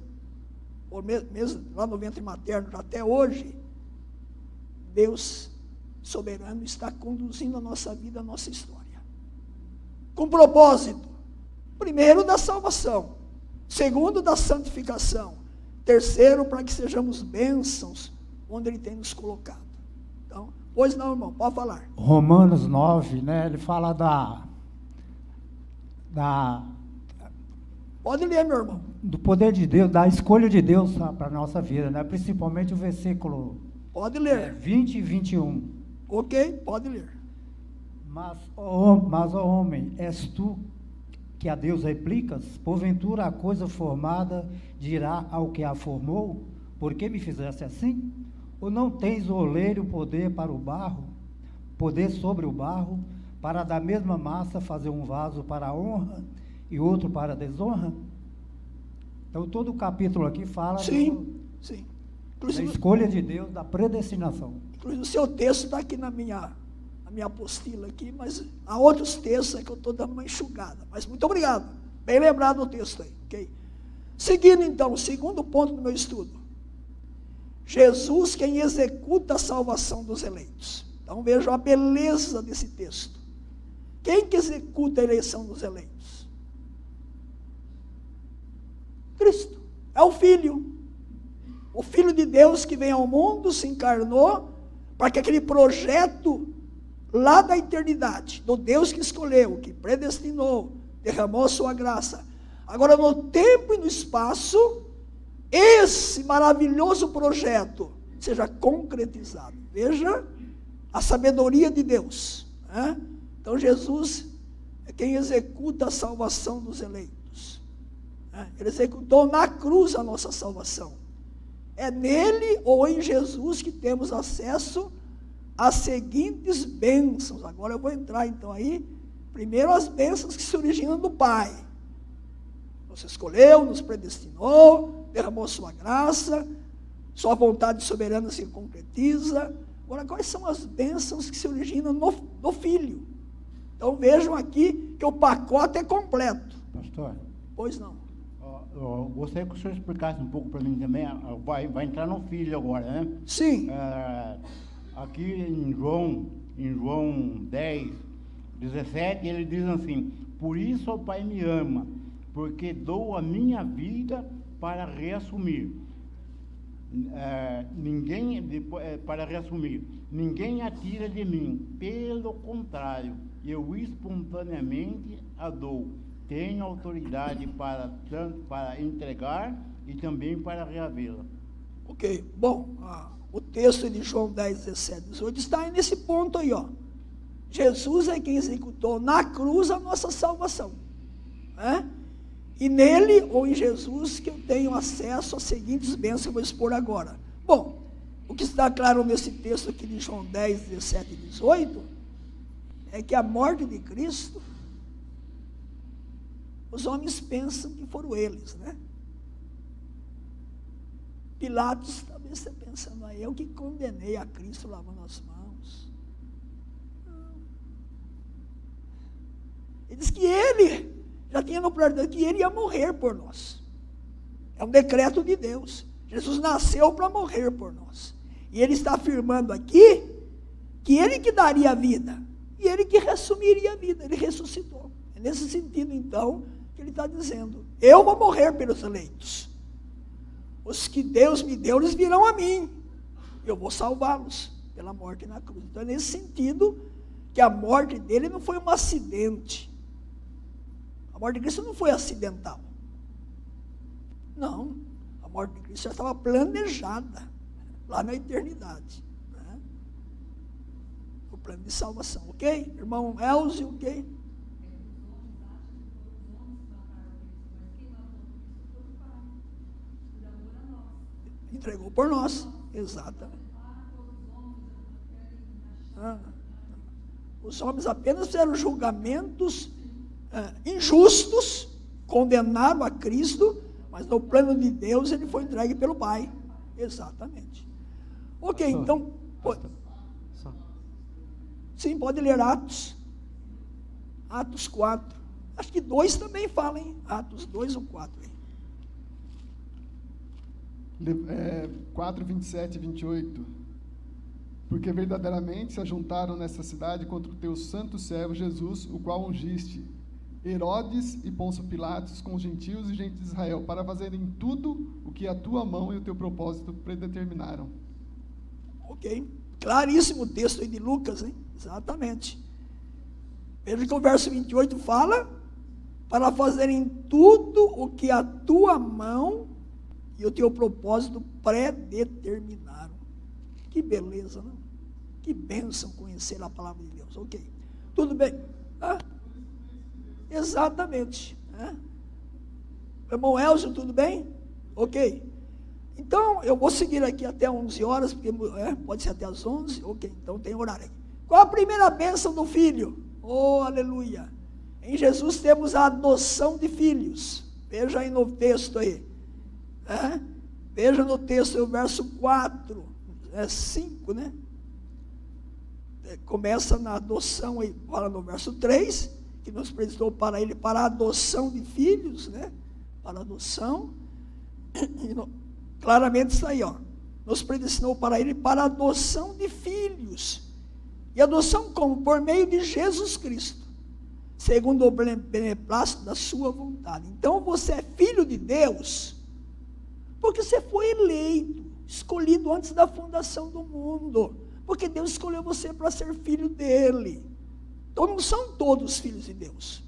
Speaker 1: ou mesmo lá no ventre materno, até hoje, Deus soberano está conduzindo a nossa vida, a nossa história. Com propósito. Primeiro, da salvação. Segundo, da santificação. Terceiro, para que sejamos bênçãos onde Ele tem nos colocado. Então, pois não, irmão, pode falar.
Speaker 5: Romanos 9, né, ele fala
Speaker 1: Pode ler, meu irmão.
Speaker 5: do poder de Deus, da escolha de Deus para a nossa vida, né? Principalmente o versículo
Speaker 1: Pode ler.
Speaker 5: 20 e 21.
Speaker 1: Ok, pode ler.
Speaker 5: Mas, ó homem, és tu que a Deus replicas? Porventura a coisa formada dirá ao que a formou, por que me fizeste assim? Ou não tens o oleiro poder para o barro, poder sobre o barro, para da mesma massa fazer um vaso para a honra e outro para a desonra? Então todo o capítulo aqui fala
Speaker 1: Sim.
Speaker 5: da escolha de Deus, da predestinação.
Speaker 1: Inclusive o seu texto está aqui na minha apostila aqui, mas há outros textos que eu estou dando uma enxugada. Mas muito obrigado. Bem lembrado o texto aí. Okay? Seguindo então, o segundo ponto do meu estudo. Jesus quem executa a salvação dos eleitos. Então vejam a beleza desse texto. Quem que executa a eleição dos eleitos? Cristo. É o Filho. O Filho de Deus que vem ao mundo, se encarnou, para que aquele projeto lá da eternidade, do Deus que escolheu, que predestinou, derramou a sua graça. Agora no tempo e no espaço, esse maravilhoso projeto seja concretizado. Veja a sabedoria de Deus. Né? Então Jesus é quem executa a salvação dos eleitos. Ele executou na cruz a nossa salvação. É nele ou em Jesus que temos acesso às seguintes bênçãos. Agora eu vou entrar então aí, primeiro as bênçãos que se originam do Pai. Nos escolheu, nos predestinou, derramou sua graça, sua vontade soberana se concretiza. Agora, quais são as bênçãos que se originam no Filho? Então vejam aqui que o pacote é completo.
Speaker 5: Pastor,
Speaker 1: Pois não.
Speaker 6: eu gostaria que o senhor explicasse um pouco para mim também. Vai entrar no filho agora, né?
Speaker 1: Sim.
Speaker 6: Aqui em João 10, 17, ele diz assim: por isso o Pai me ama, porque dou a minha vida para reassumir. Ninguém a tira de mim, pelo contrário, eu espontaneamente a dou. Tenho autoridade tanto para entregar e também para reavê-la.
Speaker 1: Ok, bom, o texto de João 10, 17, 18 está aí nesse ponto aí, ó. Jesus é quem executou na cruz a nossa salvação, né? E nele, ou em Jesus, que eu tenho acesso às seguintes bênçãos que eu vou expor agora. Bom, o que está claro nesse texto aqui de João 10, 17 e 18, é que a morte de Cristo, os homens pensam que foram eles, né? Pilatos, talvez você pensando, eu que condenei a Cristo lavando as mãos. Não. Ele diz que ele já tinha no plano que ele ia morrer por nós. É um decreto de Deus. Jesus nasceu para morrer por nós. E ele está afirmando aqui que ele que daria a vida. E ele que reassumiria a vida. Ele ressuscitou. É nesse sentido, então, que ele está dizendo: eu vou morrer pelos eleitos. Os que Deus me deu, eles virão a mim. Eu vou salvá-los pela morte na cruz. Então, é nesse sentido que a morte dele não foi um acidente. A morte de Cristo não foi acidental. Não. A morte de Cristo já estava planejada lá na eternidade. Né? O plano de salvação, ok? Irmão Elzio, ok? Entregou por nós, exatamente. Os homens apenas fizeram julgamentos injustos, condenaram a Cristo, mas no plano de Deus ele foi entregue pelo Pai. Exatamente. Ok, então. Sim, pode ler Atos. Atos 4. Acho que 2 também fala, hein? Atos 2 ou 4.
Speaker 7: 4, 27 e 28. Porque verdadeiramente se ajuntaram nessa cidade contra o teu santo servo Jesus, o qual ungiste Herodes e Pôncio Pilatos com os gentios e gente de Israel, para fazerem tudo o que a tua mão e o teu propósito predeterminaram.
Speaker 1: Ok, claríssimo o texto aí de Lucas, hein? Exatamente. Veja que o verso 28 fala: para fazerem tudo o que a tua mão e o teu propósito predeterminaram. Que beleza, não? Que bênção conhecer a palavra de Deus. Ok, tudo bem. Exatamente. Irmão Elcio, tudo bem? Ok. Então, eu vou seguir aqui até 11 horas, porque pode ser até as 11. Ok, então tem horário aqui. Qual a primeira bênção do filho? Oh, aleluia. Em Jesus temos a adoção de filhos. Veja aí no texto aí. Veja no texto, o verso 4, 5, né? Começa na adoção aí, fala no verso 3, que nos predestinou para ele, para a adoção de filhos, né? Para a adoção. Claramente está aí, ó. Nos predestinou para ele, para a adoção de filhos. E adoção como? Por meio de Jesus Cristo, segundo o beneplácito da sua vontade. Então você é filho de Deus, porque você foi eleito, escolhido antes da fundação do mundo, porque Deus escolheu você para ser filho dele. Então não são todos filhos de Deus,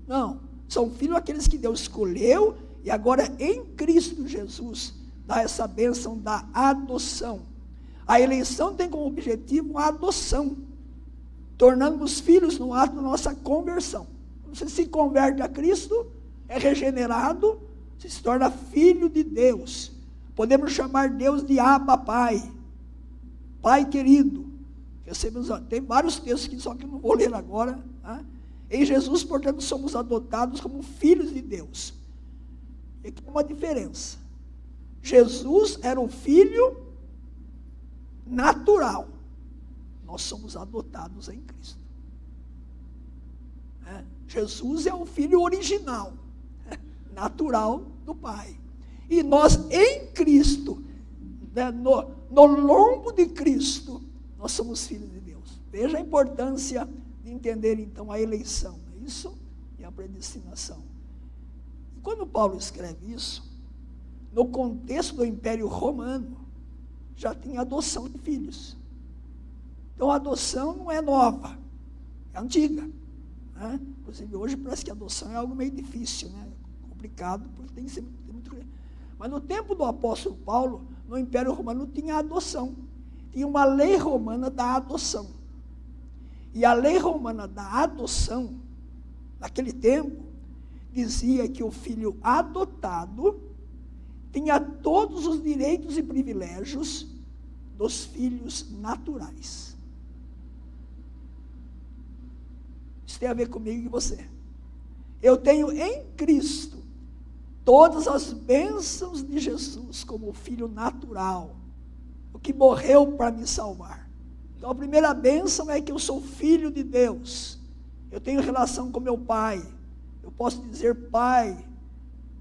Speaker 1: não, são filhos aqueles que Deus escolheu, e agora em Cristo Jesus dá essa bênção da adoção. A eleição tem como objetivo a adoção, tornando-nos filhos no ato da nossa conversão. Você se converte a Cristo, é regenerado, você se torna filho de Deus. Podemos chamar Deus de Abba, Pai, Pai querido. Tem vários textos aqui, só que eu não vou ler agora. Em Jesus, portanto, somos adotados como filhos de Deus. E aqui tem uma diferença. Jesus era um filho natural. Nós somos adotados em Cristo. Jesus é o filho original. natural do Pai. E nós, em Cristo, né, no lombo de Cristo, nós somos filhos de Deus. Veja a importância de entender, então, a eleição, não é isso? E a predestinação. E quando Paulo escreve isso, no contexto do Império Romano, já tinha adoção de filhos. Então, a adoção não é nova, é antiga. Né? Inclusive, hoje parece que a adoção é algo meio difícil, né? Complicado, porque tem que ser muito... Mas no tempo do apóstolo Paulo, no Império Romano tinha adoção. Tinha uma lei romana da adoção. E a lei romana da adoção, naquele tempo, dizia que o filho adotado tinha todos os direitos e privilégios dos filhos naturais. Isso tem a ver comigo e você. Eu tenho em Cristo todas as bênçãos de Jesus como filho natural, o que morreu para me salvar. Então a primeira bênção é que eu sou filho de Deus. Eu tenho relação com meu Pai. Eu posso dizer, Pai,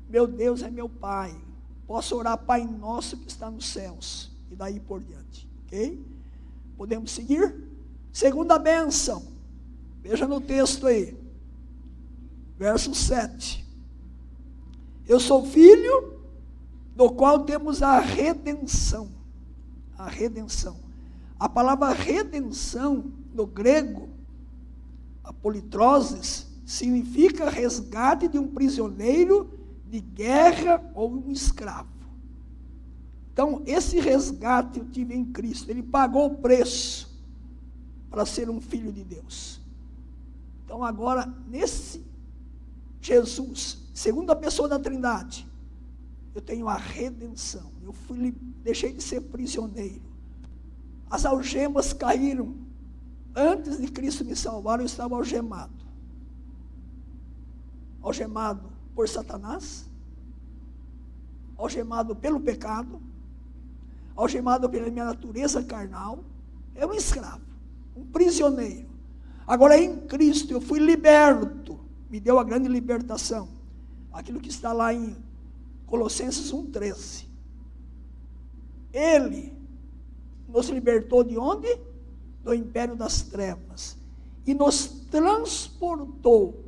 Speaker 1: meu Deus é meu Pai. Posso orar, Pai nosso que está nos céus. E daí por diante. Ok? Podemos seguir? Segunda bênção. Veja no texto aí. Verso 7. Eu sou filho, do qual temos a redenção. A redenção. A palavra redenção, no grego, a politroses, significa resgate de um prisioneiro de guerra ou um escravo. Então, esse resgate eu tive em Cristo. Ele pagou o preço para ser um filho de Deus. Então, agora, nesse Jesus, segunda pessoa da Trindade, eu tenho a redenção. Eu deixei de ser prisioneiro. As algemas caíram. Antes de Cristo me salvar, eu estava algemado. Algemado por Satanás, algemado pelo pecado, algemado pela minha natureza carnal. É um escravo, um prisioneiro. Agora em Cristo eu fui liberto. Me deu a grande libertação. Aquilo que está lá em Colossenses 1,13. Ele nos libertou de onde? Do império das trevas. E nos transportou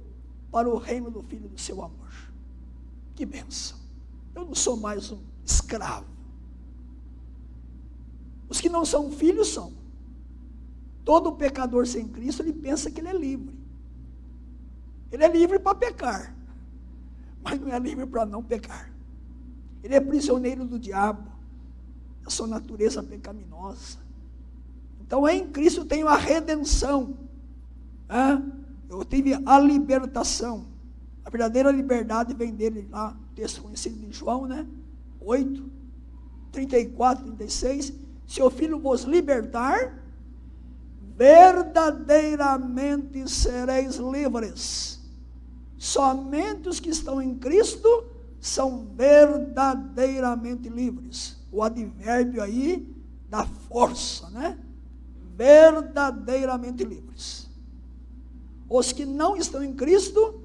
Speaker 1: para o reino do Filho do seu amor. Que bênção. Eu não sou mais um escravo. Os que não são filhos são. Todo pecador sem Cristo, ele pensa que ele é livre. Ele é livre para pecar, mas não é livre para não pecar. Ele é prisioneiro do diabo, da sua natureza pecaminosa. Então, em Cristo eu tenho a redenção. Eu tive a libertação. A verdadeira liberdade vem dele lá, texto conhecido de João, 8, 34, 36. Se o Filho vos libertar, verdadeiramente sereis livres. Somente os que estão em Cristo são verdadeiramente livres. O advérbio aí dá força, Verdadeiramente livres. Os que não estão em Cristo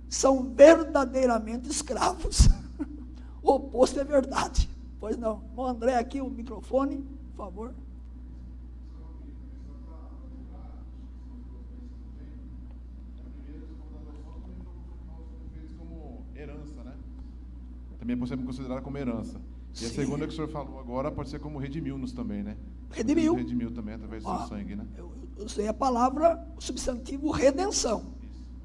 Speaker 1: são verdadeiramente escravos. O oposto é verdade. Pois não. Irmão André, aqui o microfone, por favor.
Speaker 8: Também pode ser considerada como herança. E
Speaker 1: Sim.
Speaker 8: a segunda que o senhor falou agora pode ser como redimiu-nos também,
Speaker 1: Redimiu.
Speaker 8: Redimiu também através do seu sangue,
Speaker 1: Eu usei a palavra, o substantivo redenção.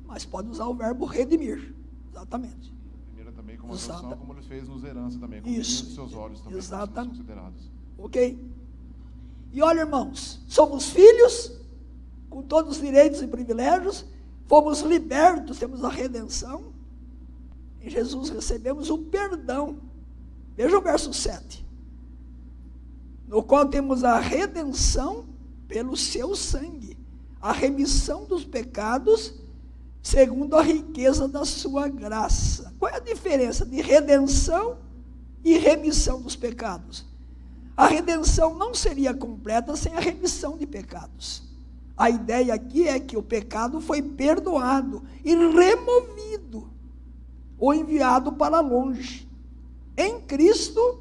Speaker 1: Mas pode usar o verbo redimir. Exatamente.
Speaker 8: A primeira também como adoção, como ele fez nos herança também, como
Speaker 1: Isso.
Speaker 8: dos seus olhos também.
Speaker 1: Exatamente.
Speaker 8: São considerados.
Speaker 1: Ok? E olha, irmãos, somos filhos, com todos os direitos e privilégios, fomos libertos, temos a redenção. Em Jesus recebemos o perdão. Veja o verso 7. No qual temos a redenção pelo seu sangue, a remissão dos pecados, segundo a riqueza da sua graça. Qual é a diferença de redenção e remissão dos pecados? A redenção não seria completa sem a remissão de pecados. A ideia aqui é que o pecado foi perdoado e removido. ou enviado para longe. Em Cristo,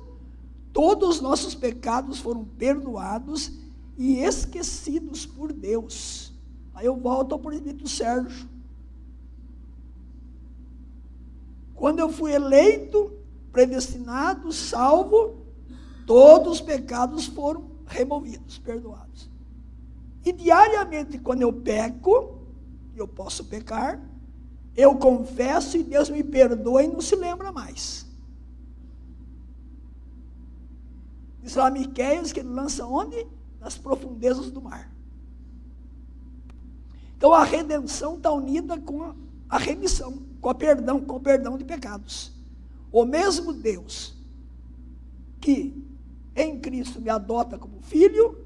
Speaker 1: todos os nossos pecados foram perdoados e esquecidos por Deus. Aí eu volto ao presbítero Sérgio. Quando eu fui eleito, predestinado, salvo, todos os pecados foram removidos, perdoados. E diariamente, quando eu peco, eu posso pecar, eu confesso e Deus me perdoa e não se lembra mais. Diz lá Miqueias que ele lança onde? Nas profundezas do mar. Então a redenção está unida com a remissão, com o perdão de pecados. O mesmo Deus que em Cristo me adota como filho,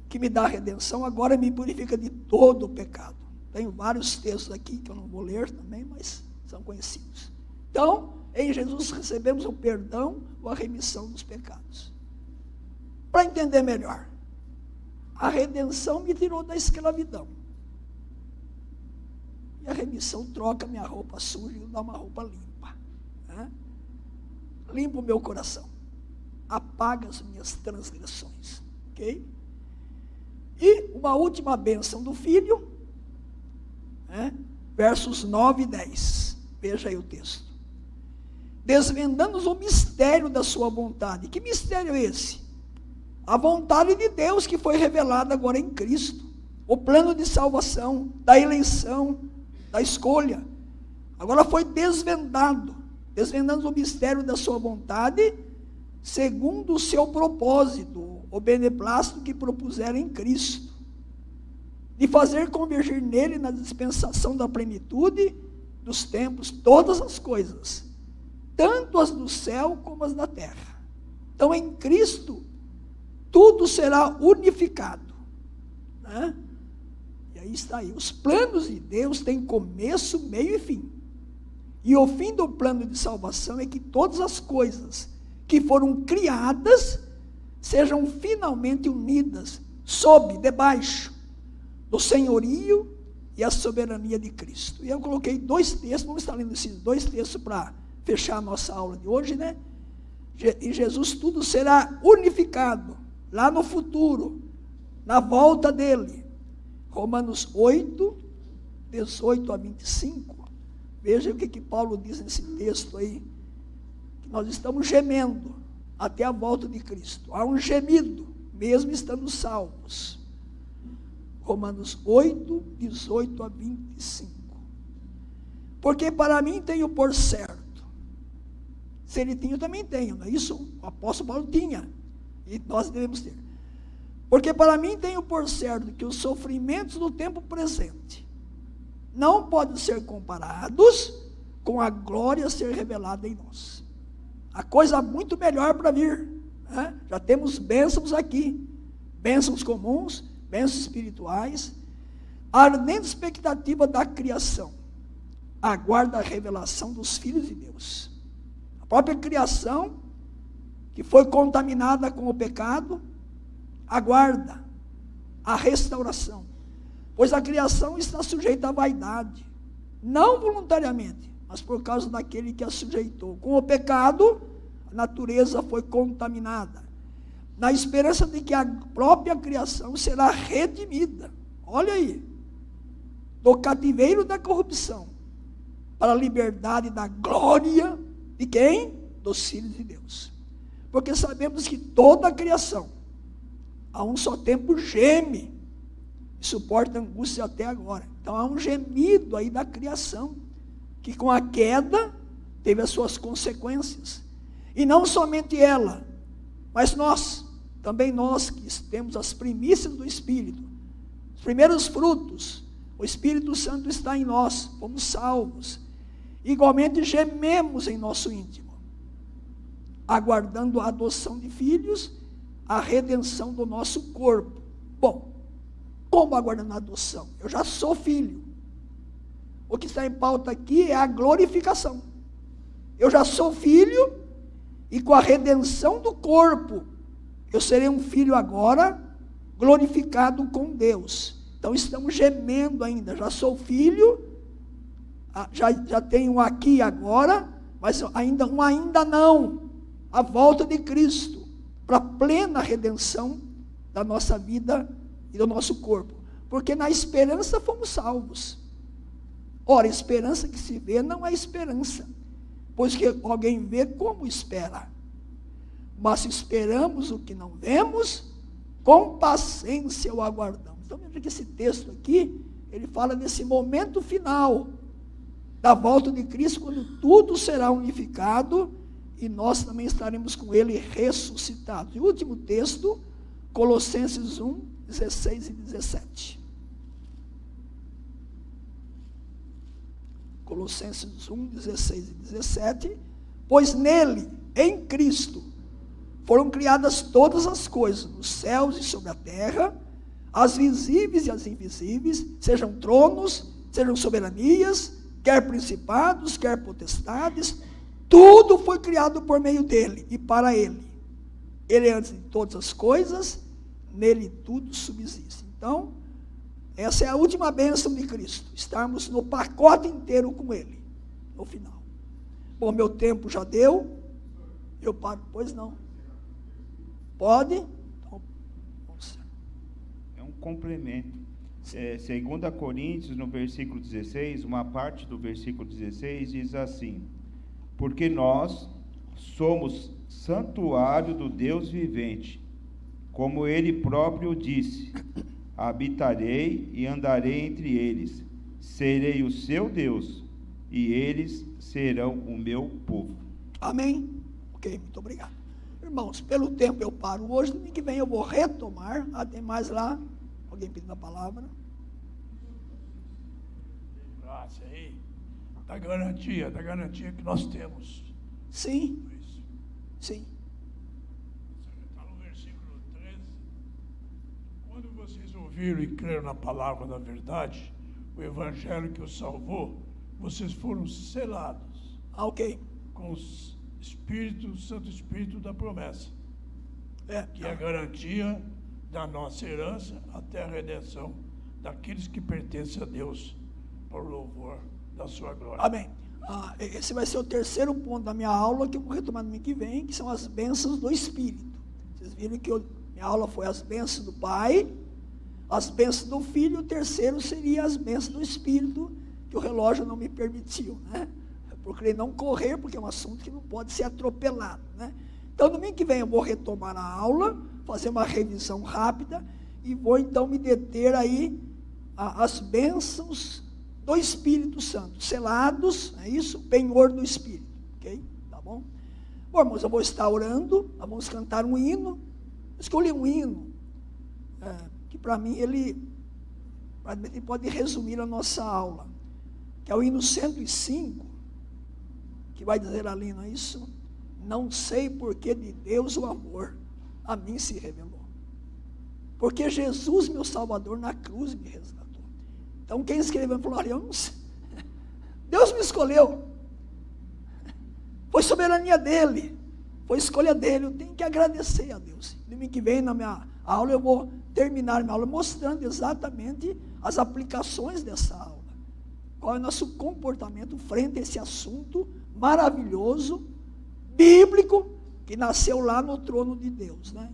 Speaker 1: que me dá a redenção, agora me purifica de todo o pecado. Tenho vários textos aqui que eu não vou ler também, mas são conhecidos. Então, em Jesus recebemos o perdão ou a remissão dos pecados. Para entender melhor, a redenção me tirou da escravidão. E a remissão troca minha roupa suja e dá uma roupa limpa. Né? Limpa o meu coração. Apaga as minhas transgressões. Ok? E uma última bênção do Filho, versos 9 e 10. Veja aí o texto. Desvendando-nos o mistério da sua vontade. Que mistério é esse? A vontade de Deus que foi revelada agora em Cristo. O plano de salvação, da eleição, da escolha. Agora foi desvendado. Desvendando o mistério da sua vontade, segundo o seu propósito, o beneplácito que propuseram em Cristo, de fazer convergir nele na dispensação da plenitude dos tempos, todas as coisas, tanto as do céu como as da terra. Então, em Cristo, tudo será unificado. Né? E aí está aí. Os planos de Deus têm começo, meio e fim. E o fim do plano de salvação é que todas as coisas que foram criadas sejam finalmente unidas debaixo do senhorio e a soberania de Cristo. E eu coloquei 2 textos, vamos estar lendo esses 2 textos para fechar a nossa aula de hoje, né? Em Jesus tudo será unificado, lá no futuro, na volta dele. Romanos 8, 18 a 25. Veja o que Paulo diz nesse texto aí. Que nós estamos gemendo até a volta de Cristo. Há um gemido, mesmo estando salvos. Romanos 8, 18 a 25. Porque para mim tenho por certo. Se ele tinha, eu também tenho. Não é isso? O apóstolo Paulo tinha. E nós devemos ter. Porque para mim tenho por certo que os sofrimentos do tempo presente não podem ser comparados com a glória a ser revelada em nós. A coisa muito melhor para vir. Né? Já temos bênçãos aqui. Bênçãos comuns, bênçãos espirituais. A ardente expectativa da criação aguarda a revelação dos filhos de Deus. A própria criação, que foi contaminada com o pecado, aguarda a restauração. Pois a criação está sujeita à vaidade, não voluntariamente, mas por causa daquele que a sujeitou. Com o pecado, a natureza foi contaminada, na esperança de que a própria criação será redimida. Olha aí, do cativeiro da corrupção, para a liberdade da glória de quem? Dos filhos de Deus. Porque sabemos que toda a criação, a um só tempo, geme e suporta angústia até agora. Então há um gemido aí da criação, que com a queda teve as suas consequências. E não somente ela, mas nós, também nós que temos as primícias do Espírito, os primeiros frutos, o Espírito Santo está em nós, fomos salvos. Igualmente gememos em nosso íntimo, aguardando a adoção de filhos, a redenção do nosso corpo. Bom, como aguardando a adoção? Eu já sou filho. O que está em pauta aqui é a glorificação. Eu já sou filho, e com a redenção do corpo, eu serei um filho agora, glorificado com Deus. Então estamos gemendo ainda. Já sou filho, já tenho aqui agora mas ainda não, a volta de Cristo, para a plena redenção da nossa vida e do nosso corpo. Porque na esperança fomos salvos. Ora, esperança que se vê não é esperança, pois que alguém vê como espera. Mas se esperamos o que não vemos, com paciência o aguardamos. Então, veja que esse texto aqui, ele fala desse momento final da volta de Cristo, quando tudo será unificado e nós também estaremos com ele ressuscitados. E o último texto, Colossenses 1, 16 e 17. Colossenses 1, 16 e 17. Pois nele, em Cristo, foram criadas todas as coisas, nos céus e sobre a terra, as visíveis e as invisíveis, sejam tronos, sejam soberanias, quer principados, quer potestades, tudo foi criado por meio dele e para ele. Ele é antes de todas as coisas, nele tudo subsiste. Então, essa é a última bênção de Cristo, estarmos no pacote inteiro com ele, no final. Bom, meu tempo já deu, eu paro, pois não. Pode? Então,
Speaker 2: é um complemento. 2 Coríntios, no versículo 16, uma parte do versículo 16 diz assim: porque nós somos santuário do Deus vivente, como ele próprio disse: habitarei e andarei entre eles, serei o seu Deus, e eles serão o meu povo.
Speaker 1: Amém? Ok, muito obrigado. Irmãos, pelo tempo eu paro hoje, domingo que vem eu vou retomar, tem mais lá, alguém pedindo a palavra?
Speaker 4: Graça aí, da garantia que nós temos.
Speaker 1: Sim, sim.
Speaker 4: Está no versículo 13. Quando vocês ouviram e creram na palavra da verdade, o evangelho que os salvou, vocês foram selados.
Speaker 1: Ok.
Speaker 4: Com o Santo Espírito da promessa. Que é a garantia da nossa herança até a redenção daqueles que pertencem a Deus, para o louvor da sua glória.
Speaker 1: Amém. Esse vai ser o terceiro ponto da minha aula, que eu vou retomar no mês que vem, que são as bênçãos do Espírito. Vocês viram que minha aula foi as bênçãos do Pai, as bênçãos do Filho, e o terceiro seria as bênçãos do Espírito, que o relógio não me permitiu, né? Eu procurei não correr, porque é um assunto que não pode ser atropelado, né? Então, domingo que vem eu vou retomar a aula, fazer uma revisão rápida, e vou então me deter aí às bênçãos do Espírito Santo, selados, é isso? Penhor do Espírito, ok? Tá bom? Bom, irmãos, eu vou estar orando, nós vamos cantar um hino. Eu escolhi um hino, que para mim ele pode resumir a nossa aula, que é o hino 105, que vai dizer ali, não é isso? Não sei porque de Deus o amor a mim se revelou, porque Jesus, meu Salvador, na cruz me resgatou. Então quem escreveu falou: olha, eu não sei, Deus me escolheu, foi soberania dele, foi escolha dele, eu tenho que agradecer a Deus. Domingo que vem na minha aula eu vou terminar minha aula mostrando exatamente as aplicações dessa aula, qual é o nosso comportamento frente a esse assunto maravilhoso, bíblico, que nasceu lá no trono de Deus, né?